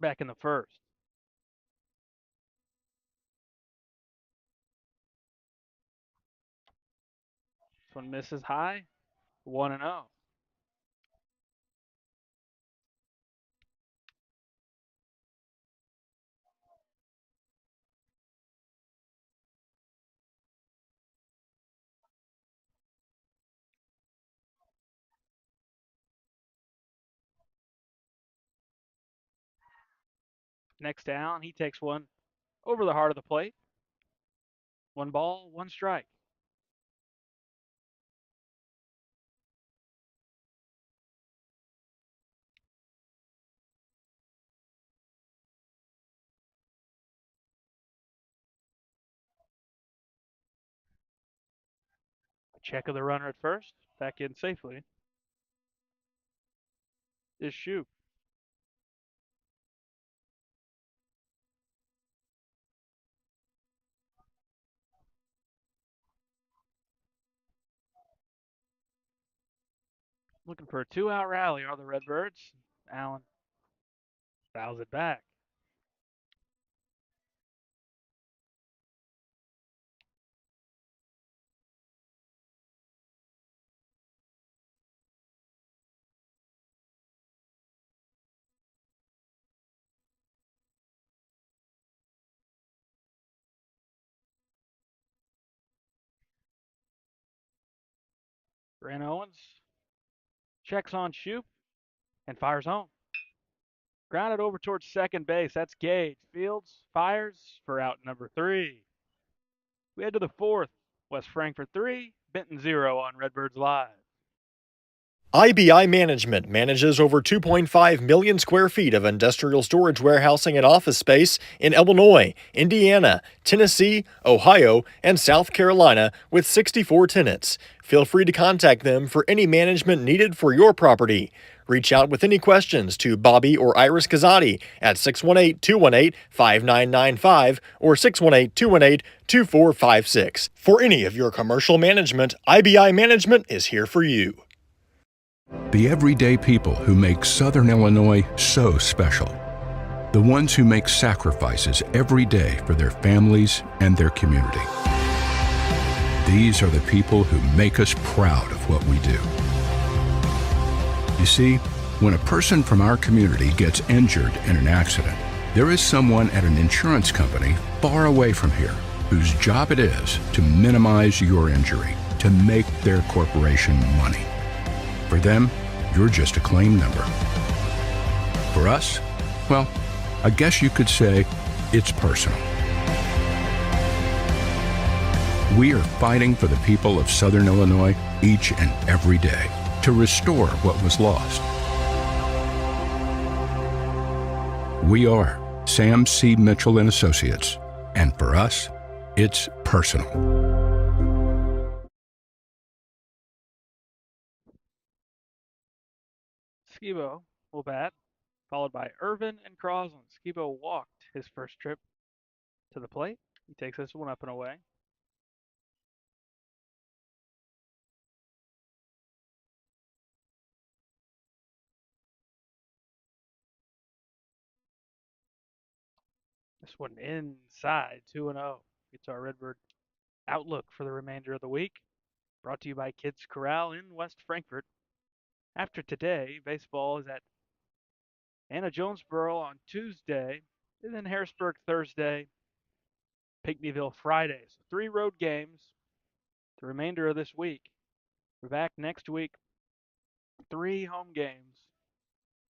back in the first. This one misses high, 1-0. Next to Allen, he takes one over the heart of the plate. 1 ball, 1 strike. A check of the runner at first, back in safely is Shoop. Looking for a 2-out rally are the Redbirds. Allen fouls it back. Grant Owens checks on Shoop and fires home. Grounded over towards second base. That's Gage. Fields fires for out number 3. We head to the 4th. West Frankfort 3, Benton 0 on Redbirds Live. IBI Management manages over 2.5 million square feet of industrial storage warehousing and office space in Illinois, Indiana, Tennessee, Ohio, and South Carolina with 64 tenants. Feel free to contact them for any management needed for your property. Reach out with any questions to Bobby or Iris Kazadi at 618-218-5995 or 618-218-2456. For any of your commercial management, IBI Management is here for you. The everyday people who make Southern Illinois so special. The ones who make sacrifices every day for their families and their community. These are the people who make us proud of what we do. You see, when a person from our community gets injured in an accident, there is someone at an insurance company far away from here whose job it is to minimize your injury, to make their corporation money. For them, you're just a claim number. For us, well, I guess you could say it's personal. We are fighting for the people of Southern Illinois each and every day to restore what was lost. We are Sam C. Mitchell and Associates, and for us, it's personal. Skibo will bat, followed by Irvin and Crosland. Skibo walked his first trip to the plate. He takes this one up and away. This one inside, 2-0. Gets our Redbird outlook for the remainder of the week. Brought to you by Kids Corral in West Frankfort. After today, baseball is at Anna Jonesboro on Tuesday, and then Harrisburg Thursday, Pinckneyville Friday. So 3 road games the remainder of this week. We're back next week. 3 home games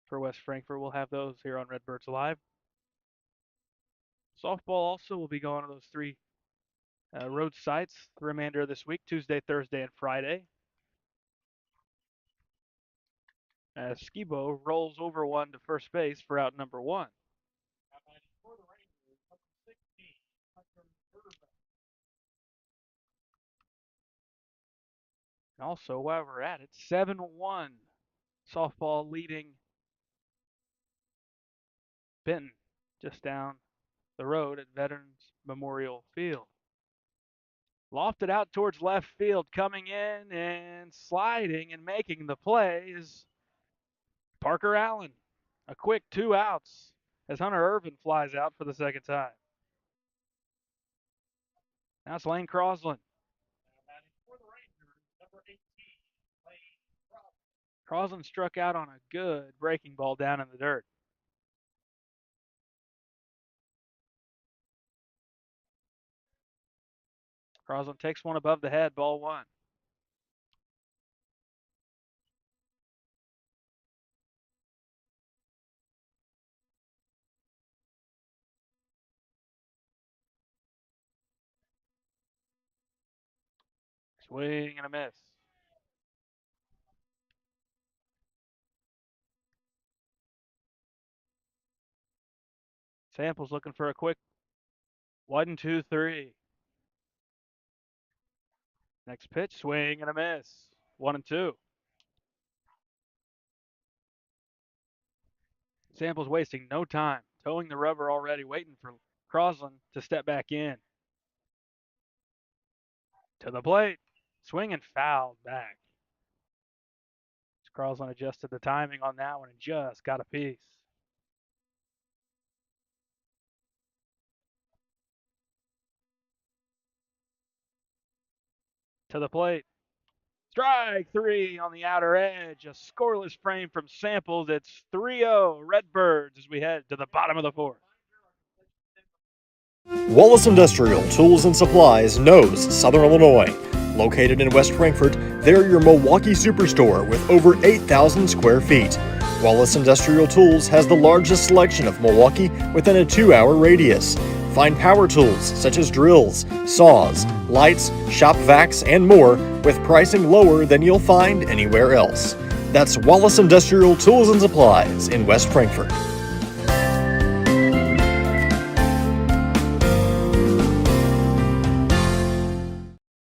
for West Frankfort. We'll have those here on Redbirds Live. Softball also will be going to those 3 road sites the remainder of this week, Tuesday, Thursday, and Friday. As Skibo rolls over one to first base for out number 1. And also, while we're at it, 7-1 softball leading Benton just down the road at Veterans Memorial Field. Lofted out towards left field, coming in and sliding and making the play is Parker Allen. A quick 2 outs as Hunter Irvin flies out for the second time. Now it's Lane Crosland. Crosland struck out on a good breaking ball down in the dirt. Crosland takes one above the head, ball 1. Swing and a miss. Samples looking for a quick 1-2-3. Next pitch, swing and a miss. 1-2. Samples wasting no time, towing the rubber already, waiting for Crosland to step back in. To the plate, swing and fouled back. Carlson adjusted the timing on that one and just got a piece. To the plate. Strike three on the outer edge. A scoreless frame from Samples. It's 3-0 Redbirds as we head to the bottom of the fourth. Wallace Industrial Tools and Supplies knows Southern Illinois. Located in West Frankfort, they're your Milwaukee superstore with over 8,000 square feet. Wallace Industrial Tools has the largest selection of Milwaukee within a 2-hour radius. Find power tools such as drills, saws, lights, shop vacs, and more with pricing lower than you'll find anywhere else. That's Wallace Industrial Tools and Supplies in West Frankfort.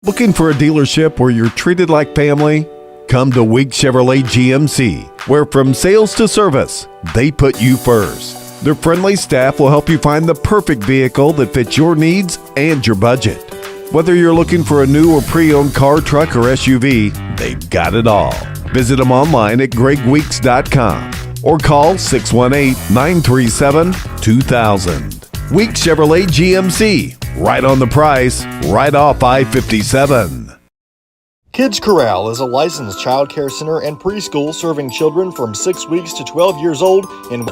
Looking for a dealership where you're treated like family? Come to Week Chevrolet GMC, where from sales to service, they put you first. Their friendly staff will help you find the perfect vehicle that fits your needs and your budget. Whether you're looking for a new or pre-owned car, truck, or SUV, they've got it all. Visit them online at gregweeks.com or call 618-937-2000. Week Chevrolet GMC, right on the price, right off I-57. Kids Corral is a licensed child care center and preschool serving children from 6 weeks to 12 years old in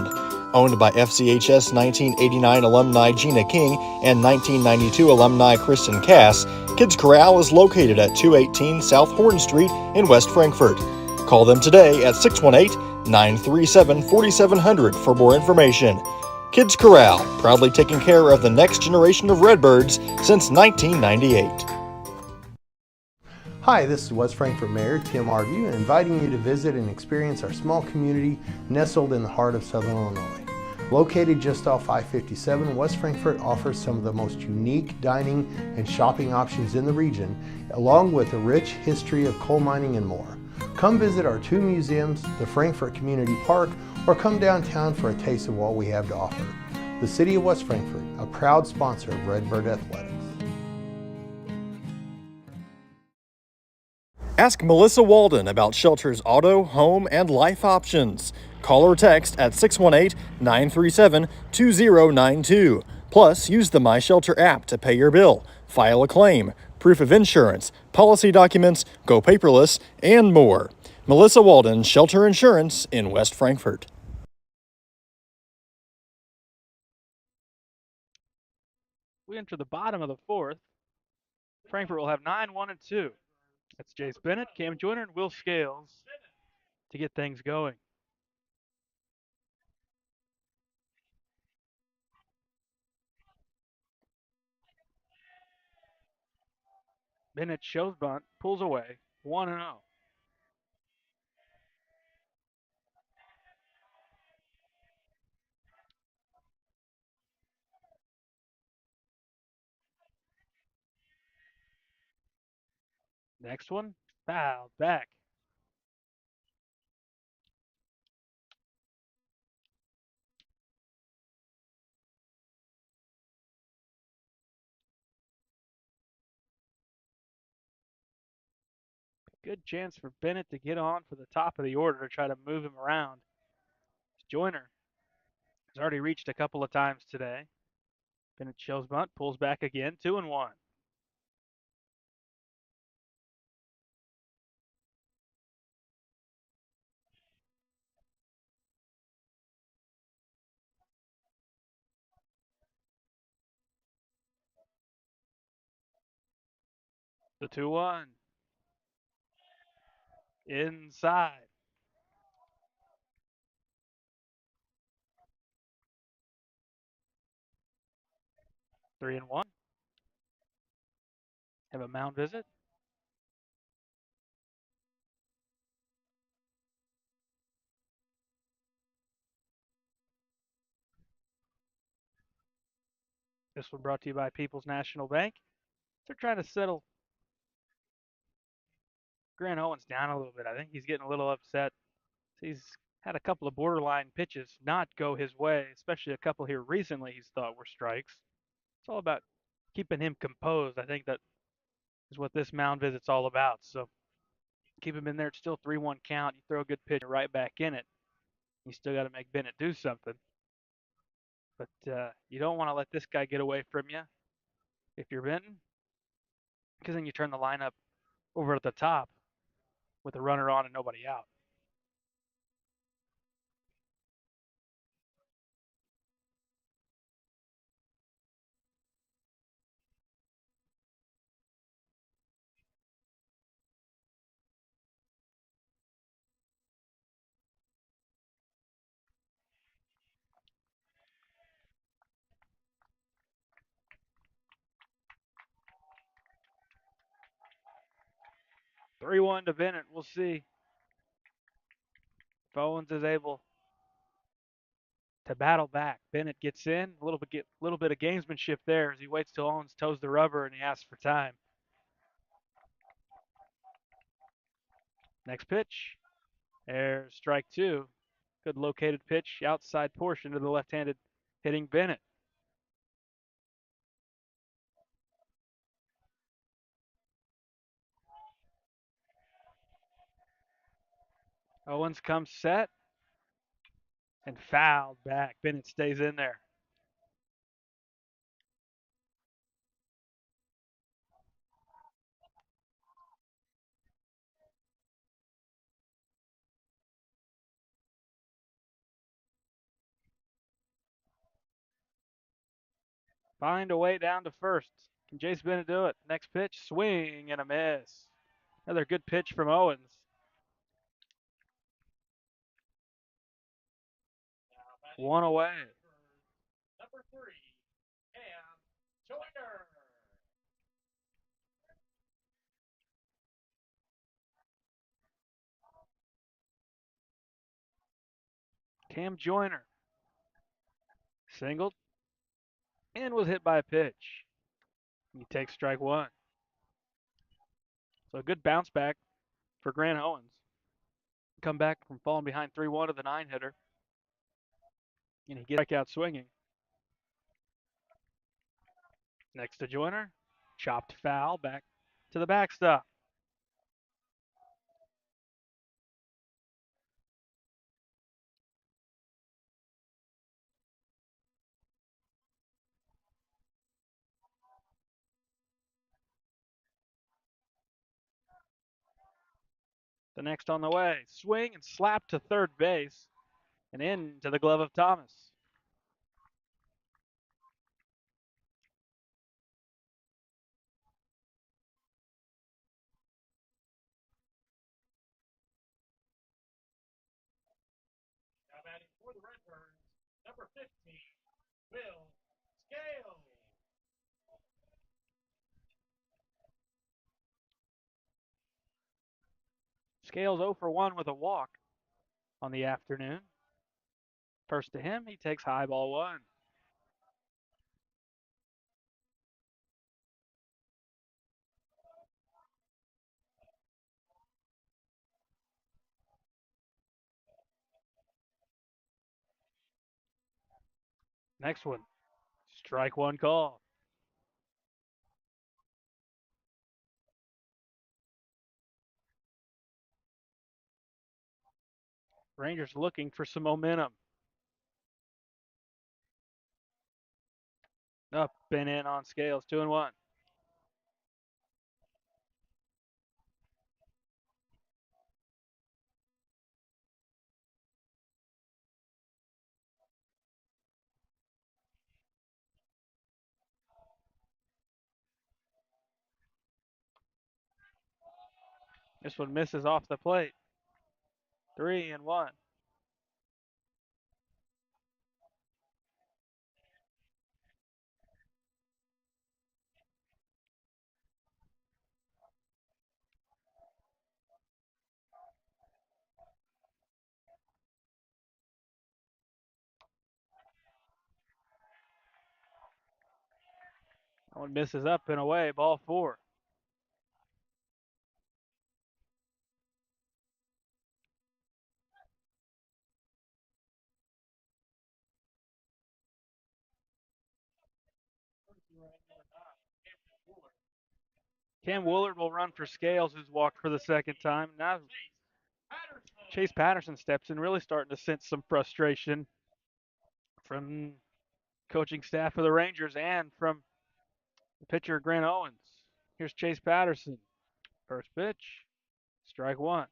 owned by FCHS 1989 alumni Gina King and 1992 alumni Kristen Cass. Kids Corral is located at 218 South Horn Street in West Frankfort. Call them today at 618-937-4700 for more information. Kids Corral, proudly taking care of the next generation of Redbirds since 1998. Hi, this is West Frankfort Mayor Tim Arview, inviting you to visit and experience our small community nestled in the heart of Southern Illinois. Located just off I-57, West Frankfort offers some of the most unique dining and shopping options in the region, along with a rich history of coal mining and more. Come visit our 2 museums, the Frankfort Community Park, or come downtown for a taste of what we have to offer. The City of West Frankfort, a proud sponsor of Redbird Athletics. Ask Melissa Walden about Shelter's auto, home, and life options. Call or text at 618-937-2092. Plus, use the My Shelter app to pay your bill, file a claim, proof of insurance, policy documents, go paperless, and more. Melissa Walden, Shelter Insurance in West Frankfort. We enter the bottom of the fourth. Frankfort will have 9-1-2. That's Jace Bennett, Cam Joyner, and Will Scales to get things going. Bennett shows bunt, pulls away, 1-0. Next one, fouled back. Good chance for Bennett to get on for the top of the order to try to move him around. Joyner has already reached a couple of times today. Bennett shows bunt, pulls back again, 2-1. The 2-1. Inside. Three and one. Have a mound visit. This one brought to you by People's National Bank. They're trying to settle Grant Owens down a little bit. I think he's getting a little upset. He's had a couple of borderline pitches not go his way, especially a couple here recently he's thought were strikes. It's all about keeping him composed. I think that is what this mound visit's all about. So keep him in there. It's still 3-1 count. You throw a good pitch right back in it. You still got to make Bennett do something. But you don't want to let this guy get away from you if you're Benton, because then you turn the lineup over at the top with a runner on and nobody out. Three one to Bennett. We'll see if Owens is able to battle back. Bennett gets in a little bit of gamesmanship there as he waits till Owens toes the rubber and he asks for time. Next pitch. There's strike two. Good located pitch, outside portion to the left-handed hitting Bennett. Owens comes set and fouled back. Bennett stays in there. Find a way down to first. Can Jace Bennett do it? Next pitch, swing and a miss. Another good pitch from Owens. One away. Number 3, Cam Joyner. Cam Joyner singled and was hit by a pitch. He takes strike one. So a good bounce back for Grant Owens. Come back from falling behind 3-1 to the 9-hitter. And he gets strikeout swinging. Next to Joyner. Chopped foul back to the backstop. The next on the way. Swing and slap to third base and into the glove of Thomas. Now batting for the Redbirds, number 15, Will Scales. Scales 0 for 1 with a walk on the afternoon. First to him, he takes high ball one. Next one, strike one call. Rangers looking for some momentum. Up and in on Scales, 2-1. This one misses off the plate. 3-1. That one misses up and away, ball four. Cam Woolard will run for Scales, who's walked for the second time. Now Chase Patterson steps in, really starting to sense some frustration from coaching staff for the Rangers and from the pitcher Grant Owens. Here's Chase Patterson. First pitch, strike one.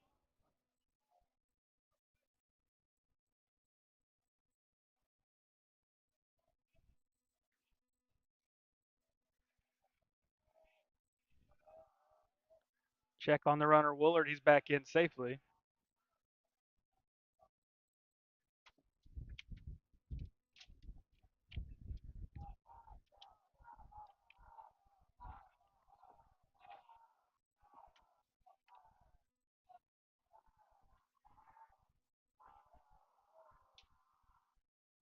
Check on the runner Woolard. He's back in safely.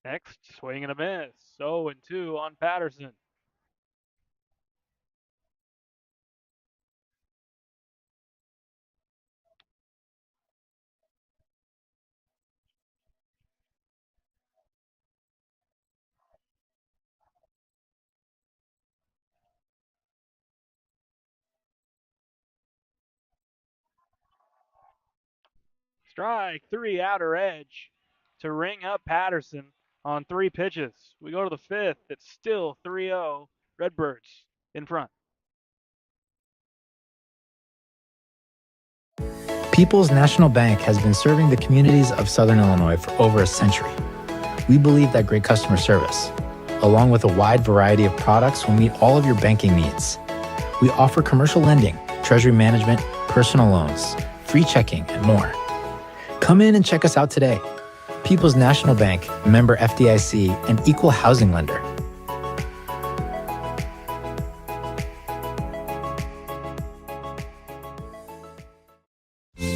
Next, swing and a miss. 0-2 on Patterson. Strike three, outer edge to ring up Patterson on three pitches. We go to the fifth. It's still 3-0. Redbirds in front. People's National Bank has been serving the communities of Southern Illinois for over a century. We believe that great customer service, along with a wide variety of products, will meet all of your banking needs. We offer commercial lending, treasury management, personal loans, free checking, and more. Come in and check us out today. People's National Bank, member FDIC, and equal housing lender.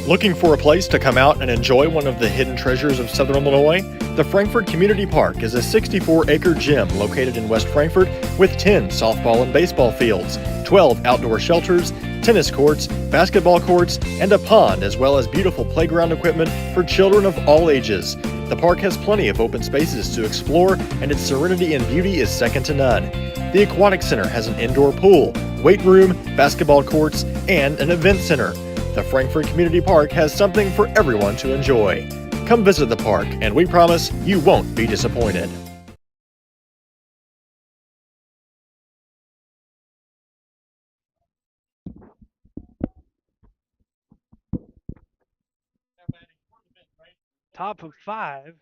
Looking for a place to come out and enjoy one of the hidden treasures of Southern Illinois? The Frankfort Community Park is a 64-acre gym located in West Frankfort with 10 softball and baseball fields, 12 outdoor shelters, tennis courts, basketball courts, and a pond, as well as beautiful playground equipment for children of all ages. The park has plenty of open spaces to explore, and its serenity and beauty is second to none. The Aquatic Center has an indoor pool, weight room, basketball courts, and an event center. The Frankfort Community Park has something for everyone to enjoy. Come visit the park, and we promise you won't be disappointed. Top of five.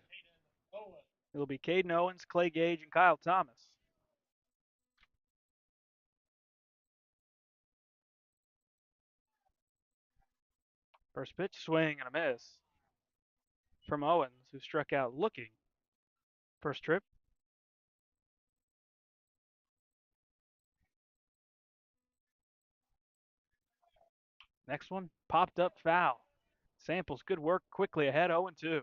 It'll be Caden Owens, Clay Gage, and Kyle Thomas. First pitch, swing and a miss from Owens, who struck out looking. First trip. Next one, popped up foul. Samples, good work, quickly ahead, 0-2.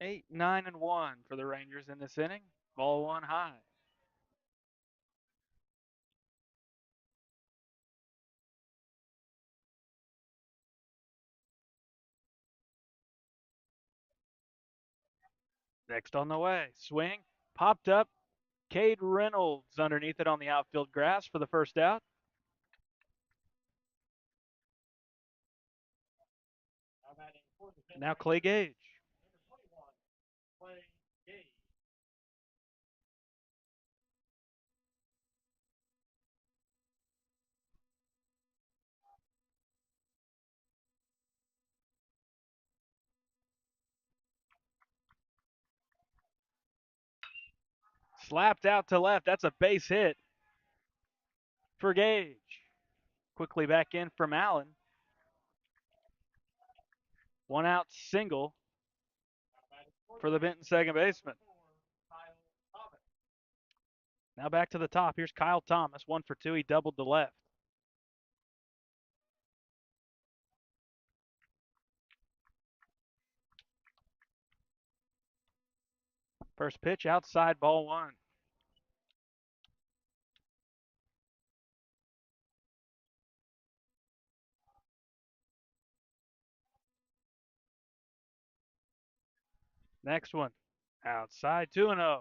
Eight, 9, and 1 for the Rangers in this inning. Ball one high. Next on the way, swing, popped up. Cade Reynolds underneath it on the outfield grass for the first out. Now Clay Gage. Slapped out to left. That's a base hit for Gage. Quickly back in from Allen. One out single for the Benton second baseman. Now back to the top. Here's Kyle Thomas, 1 for 2. He doubled the left. First pitch outside, ball one. Next one. Outside 2-0.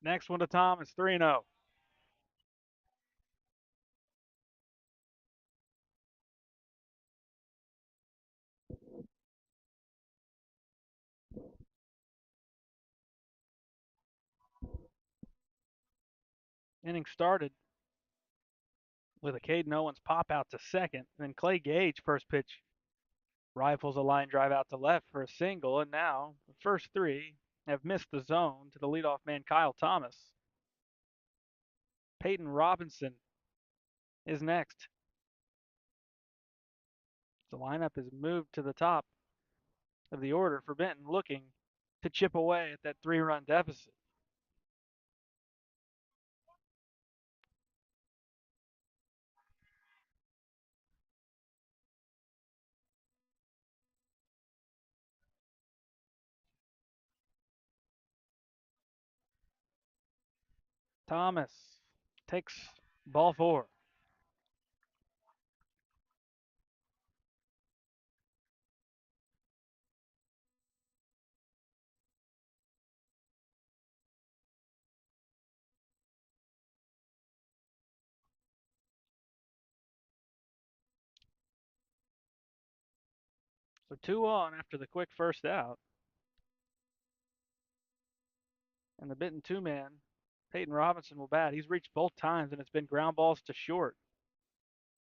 Next one to Thomas, 3-0. Inning started with a Caden Owens pop out to second. Then Clay Gage, first pitch, rifles a line drive out to left for a single. And now the first three have missed the zone to the leadoff man, Kyle Thomas. Peyton Robinson is next. The lineup is moved to the top of the order for Benton, looking to chip away at that 3-run deficit. Thomas takes ball 4. So 2 on after the quick first out. And the Benton 2-man, Peyton Robinson, will bat. He's reached both times, and it's been ground balls to short.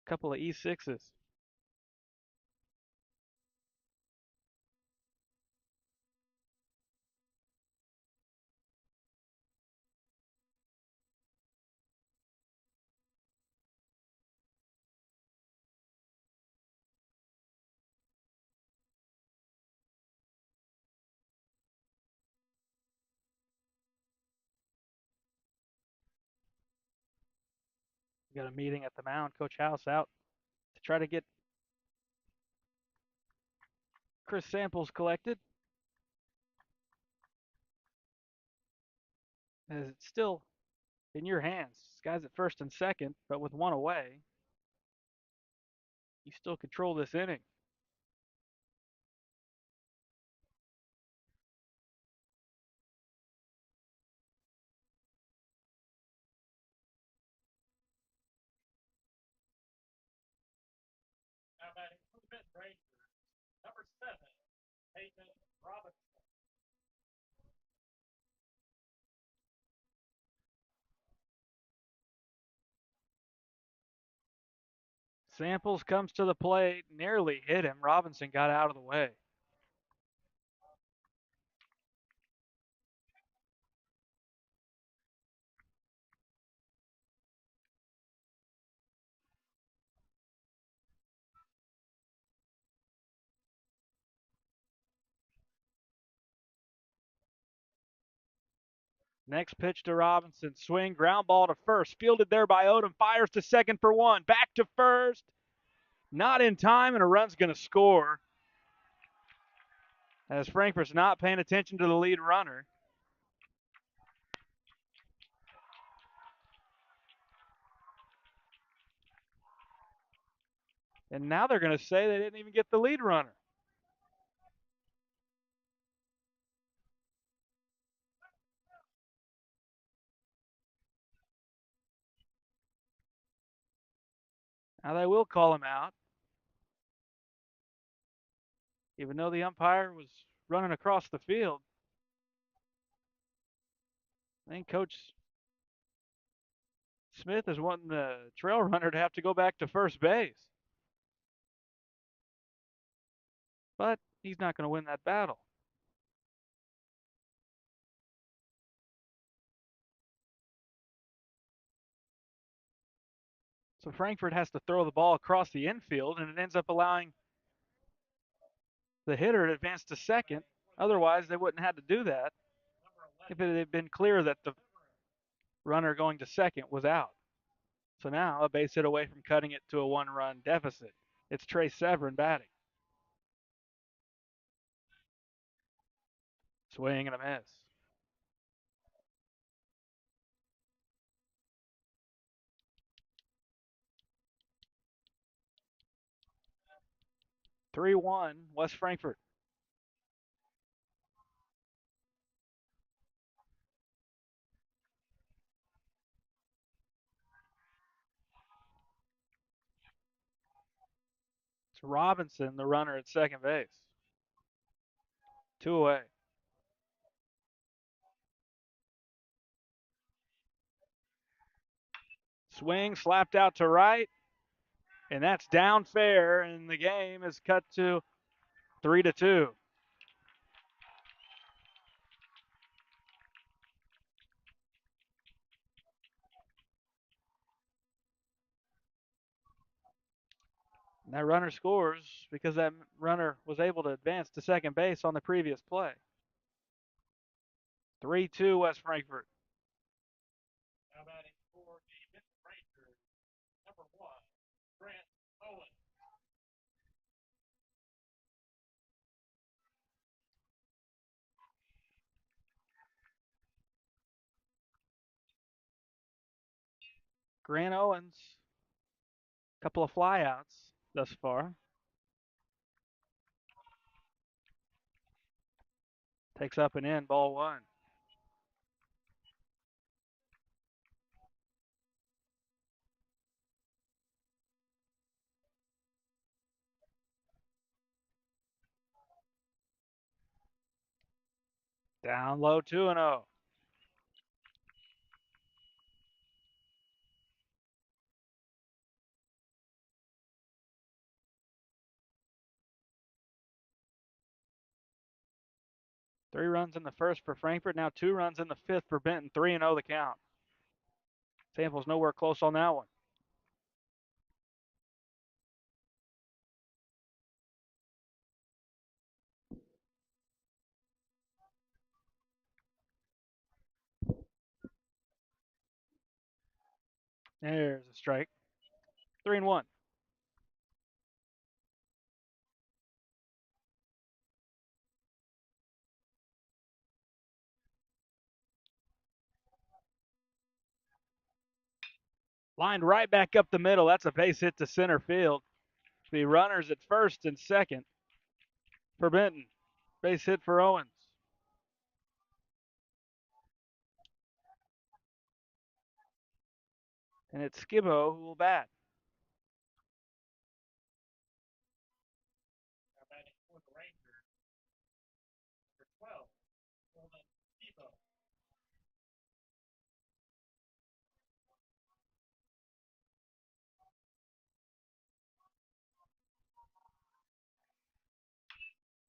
A couple of E6s. We got a meeting at the mound. Coach House out to try to get Chris Samples collected. As it's still in your hands. Guys at first and second, but with one away, you still control this inning. Number 7, Peyton Robinson. Samples comes to the plate, nearly hit him. Robinson got out of the way. Next pitch to Robinson. Swing, ground ball to first. Fielded there by Odom. Fires to second for one. Back to first. Not in time, and a run's going to score. As Frankfurt's not paying attention to the lead runner. And now they're going to say they didn't even get the lead runner. Now they will call him out. Even though the umpire was running across the field. I think Coach Smith is wanting the trail runner to have to go back to first base. But he's not going to win that battle. So Frankfurt has to throw the ball across the infield, and it ends up allowing the hitter to advance to second. Otherwise, they wouldn't have had to do that if it had been clear that the runner going to second was out. So now a base hit away from cutting it to a 1-run deficit. It's Trey Severin batting. Swing and a miss. 3-1, West Frankfort. It's Robinson, the runner at second base. 2 away. Swing slapped out to right, and that's down fair, and the game is cut to 3-2. And that runner scores because that runner was able to advance to second base on the previous play. 3-2 West Frankfort. Now batting for the Benton Rangers, number 1, Grant Owen. Grant Owens, a couple of flyouts thus far. Takes up and in, ball 1. Down low, 2-0. Three runs in the first for Frankfort, now 2 runs in the fifth for Benton. 3-0 the count. Sample's nowhere close on that one. There's a strike. 3-1. Lined right back up the middle. That's a base hit to center field. The runners at first and second for Benton. Base hit for Owens. And it's Skibbo who will bat.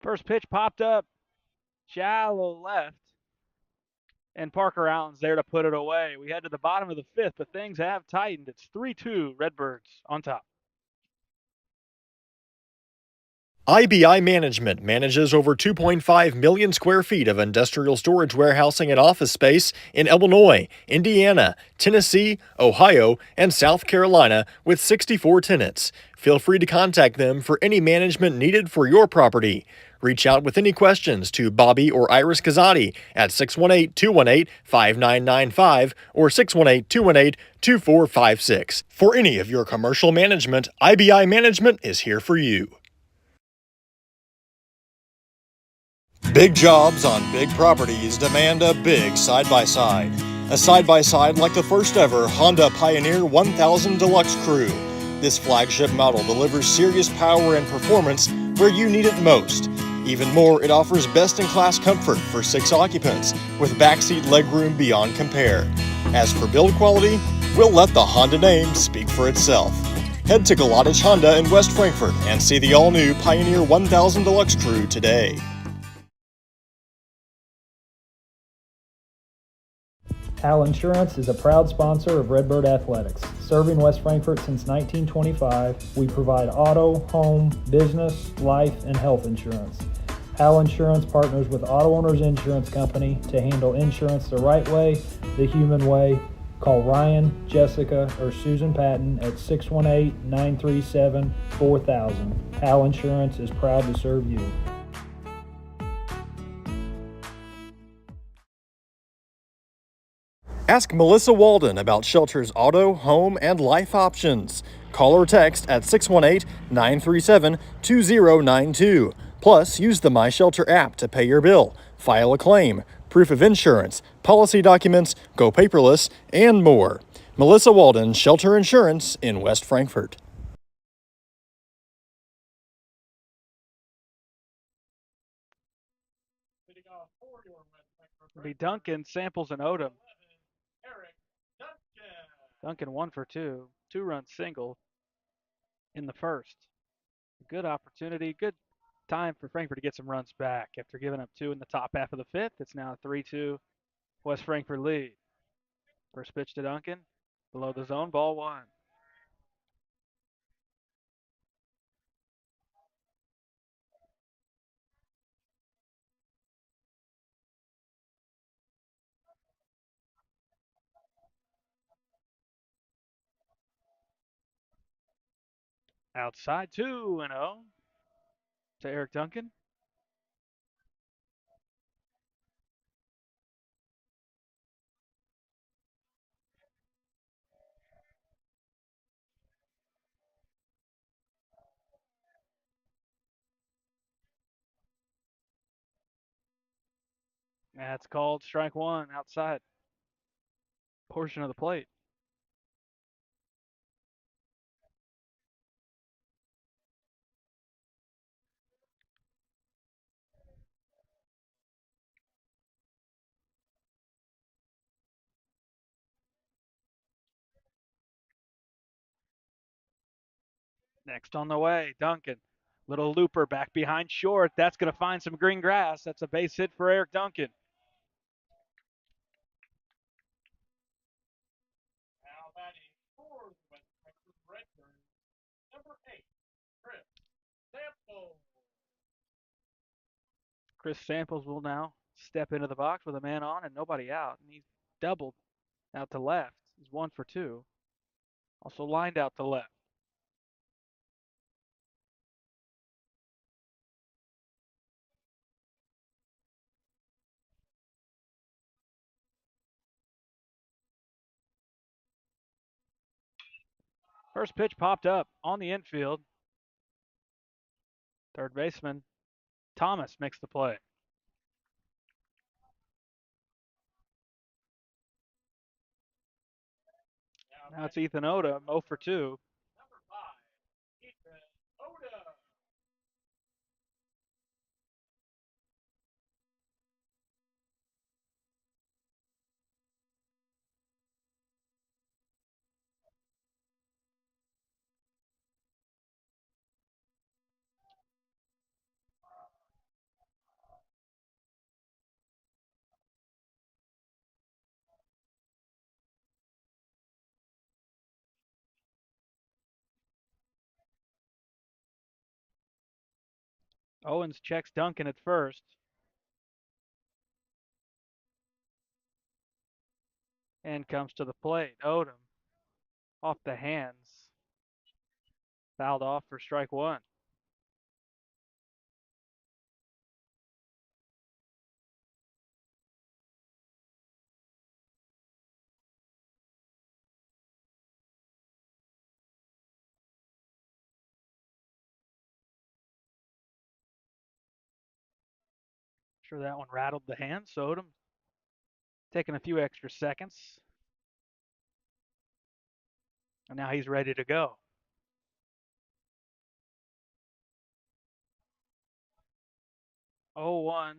First pitch popped up, shallow left, and Parker Allen's there to put it away. We head to the bottom of the fifth, but things have tightened. It's 3-2 Redbirds on top. IBI Management manages over 2.5 million square feet of industrial storage warehousing and office space in Illinois, Indiana, Tennessee, Ohio, and South Carolina with 64 tenants. Feel free to contact them for any management needed for your property. Reach out with any questions to Bobby or Iris Kazadi at 618-218-5995 or 618-218-2456. For any of your commercial management, IBI Management is here for you. Big jobs on big properties demand a big side-by-side. A side-by-side like the first ever Honda Pioneer 1000 Deluxe Crew. This flagship model delivers serious power and performance where you need it most. Even more, it offers best-in-class comfort for 6 occupants with backseat legroom beyond compare. As for build quality, we'll let the Honda name speak for itself. Head to Galatich Honda in West Frankfort and see the all-new Pioneer 1000 Deluxe Crew today. Hal Insurance is a proud sponsor of Redbird Athletics. Serving West Frankfort since 1925, we provide auto, home, business, life, and health insurance. Hal Insurance partners with Auto Owners Insurance Company to handle insurance the right way, the human way. Call Ryan, Jessica, or Susan Patton at 618-937-4000. Hal Insurance is proud to serve you. Ask Melissa Walden about Shelter's auto, home, and life options. Call or text at 618 937 2092. Plus, use the My Shelter app to pay your bill, file a claim, proof of insurance, policy documents, go paperless, and more. Melissa Walden, Shelter Insurance in West Frankfort. It'll be Duncan, Samples, and Odom. Duncan 1 for 2, 2-run single in the first. Good opportunity, good time for Frankfurt to get some runs back after giving up 2 in the top half of the fifth. It's now a 3-2 West Frankfurt lead. First pitch to Duncan, below the zone, ball 1. Outside 2-0 to Eric Duncan. That's called strike 1 outside portion of the plate. Next on the way, Duncan. Little looper back behind short. That's going to find some green grass. That's a base hit for Eric Duncan. Chris Samples will now step into the box with a man on and nobody out. And he's doubled out to left. He's 1 for 2. Also lined out to left. First pitch popped up on the infield. Third baseman Thomas makes the play. Now it's Ethan Oda, 0 for 2. Owens checks Duncan at first. And comes to the plate. Odom off the hands. Fouled off for strike 1. Sure that one rattled the hands, so Odom taking a few extra seconds. And now he's ready to go. 0-1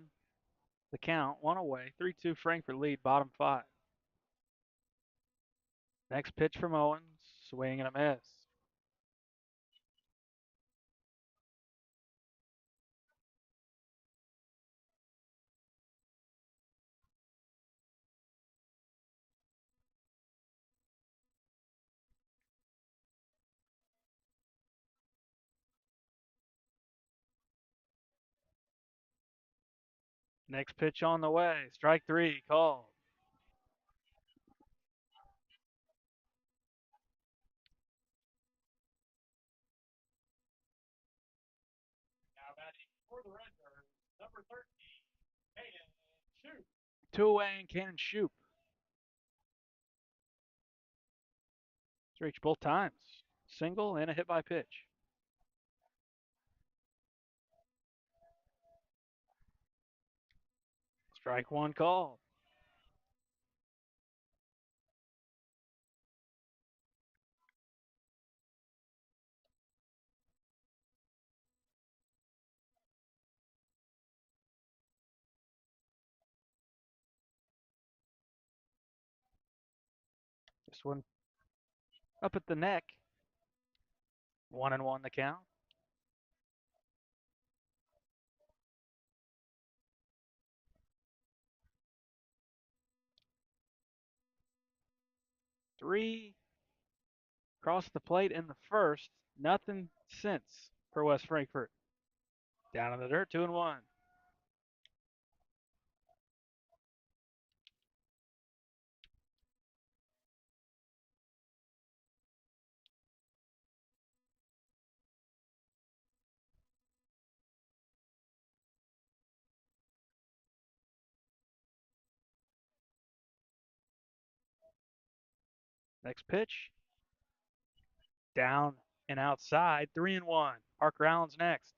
the count, 1 away, 3-2 Frankfurt lead, bottom 5. Next pitch from Owens, swing and a miss. Next pitch on the way, strike 3 called. Two away and Cannon Shoop. It's reached both times. Single and a hit by pitch. Strike one called. This one up at the neck. 1-1 the count. Three across the plate in the first. Nothing since for West Frankfort. Down in the dirt, 2-1. Next pitch. Down and outside, 3-1. Parker Allen's next.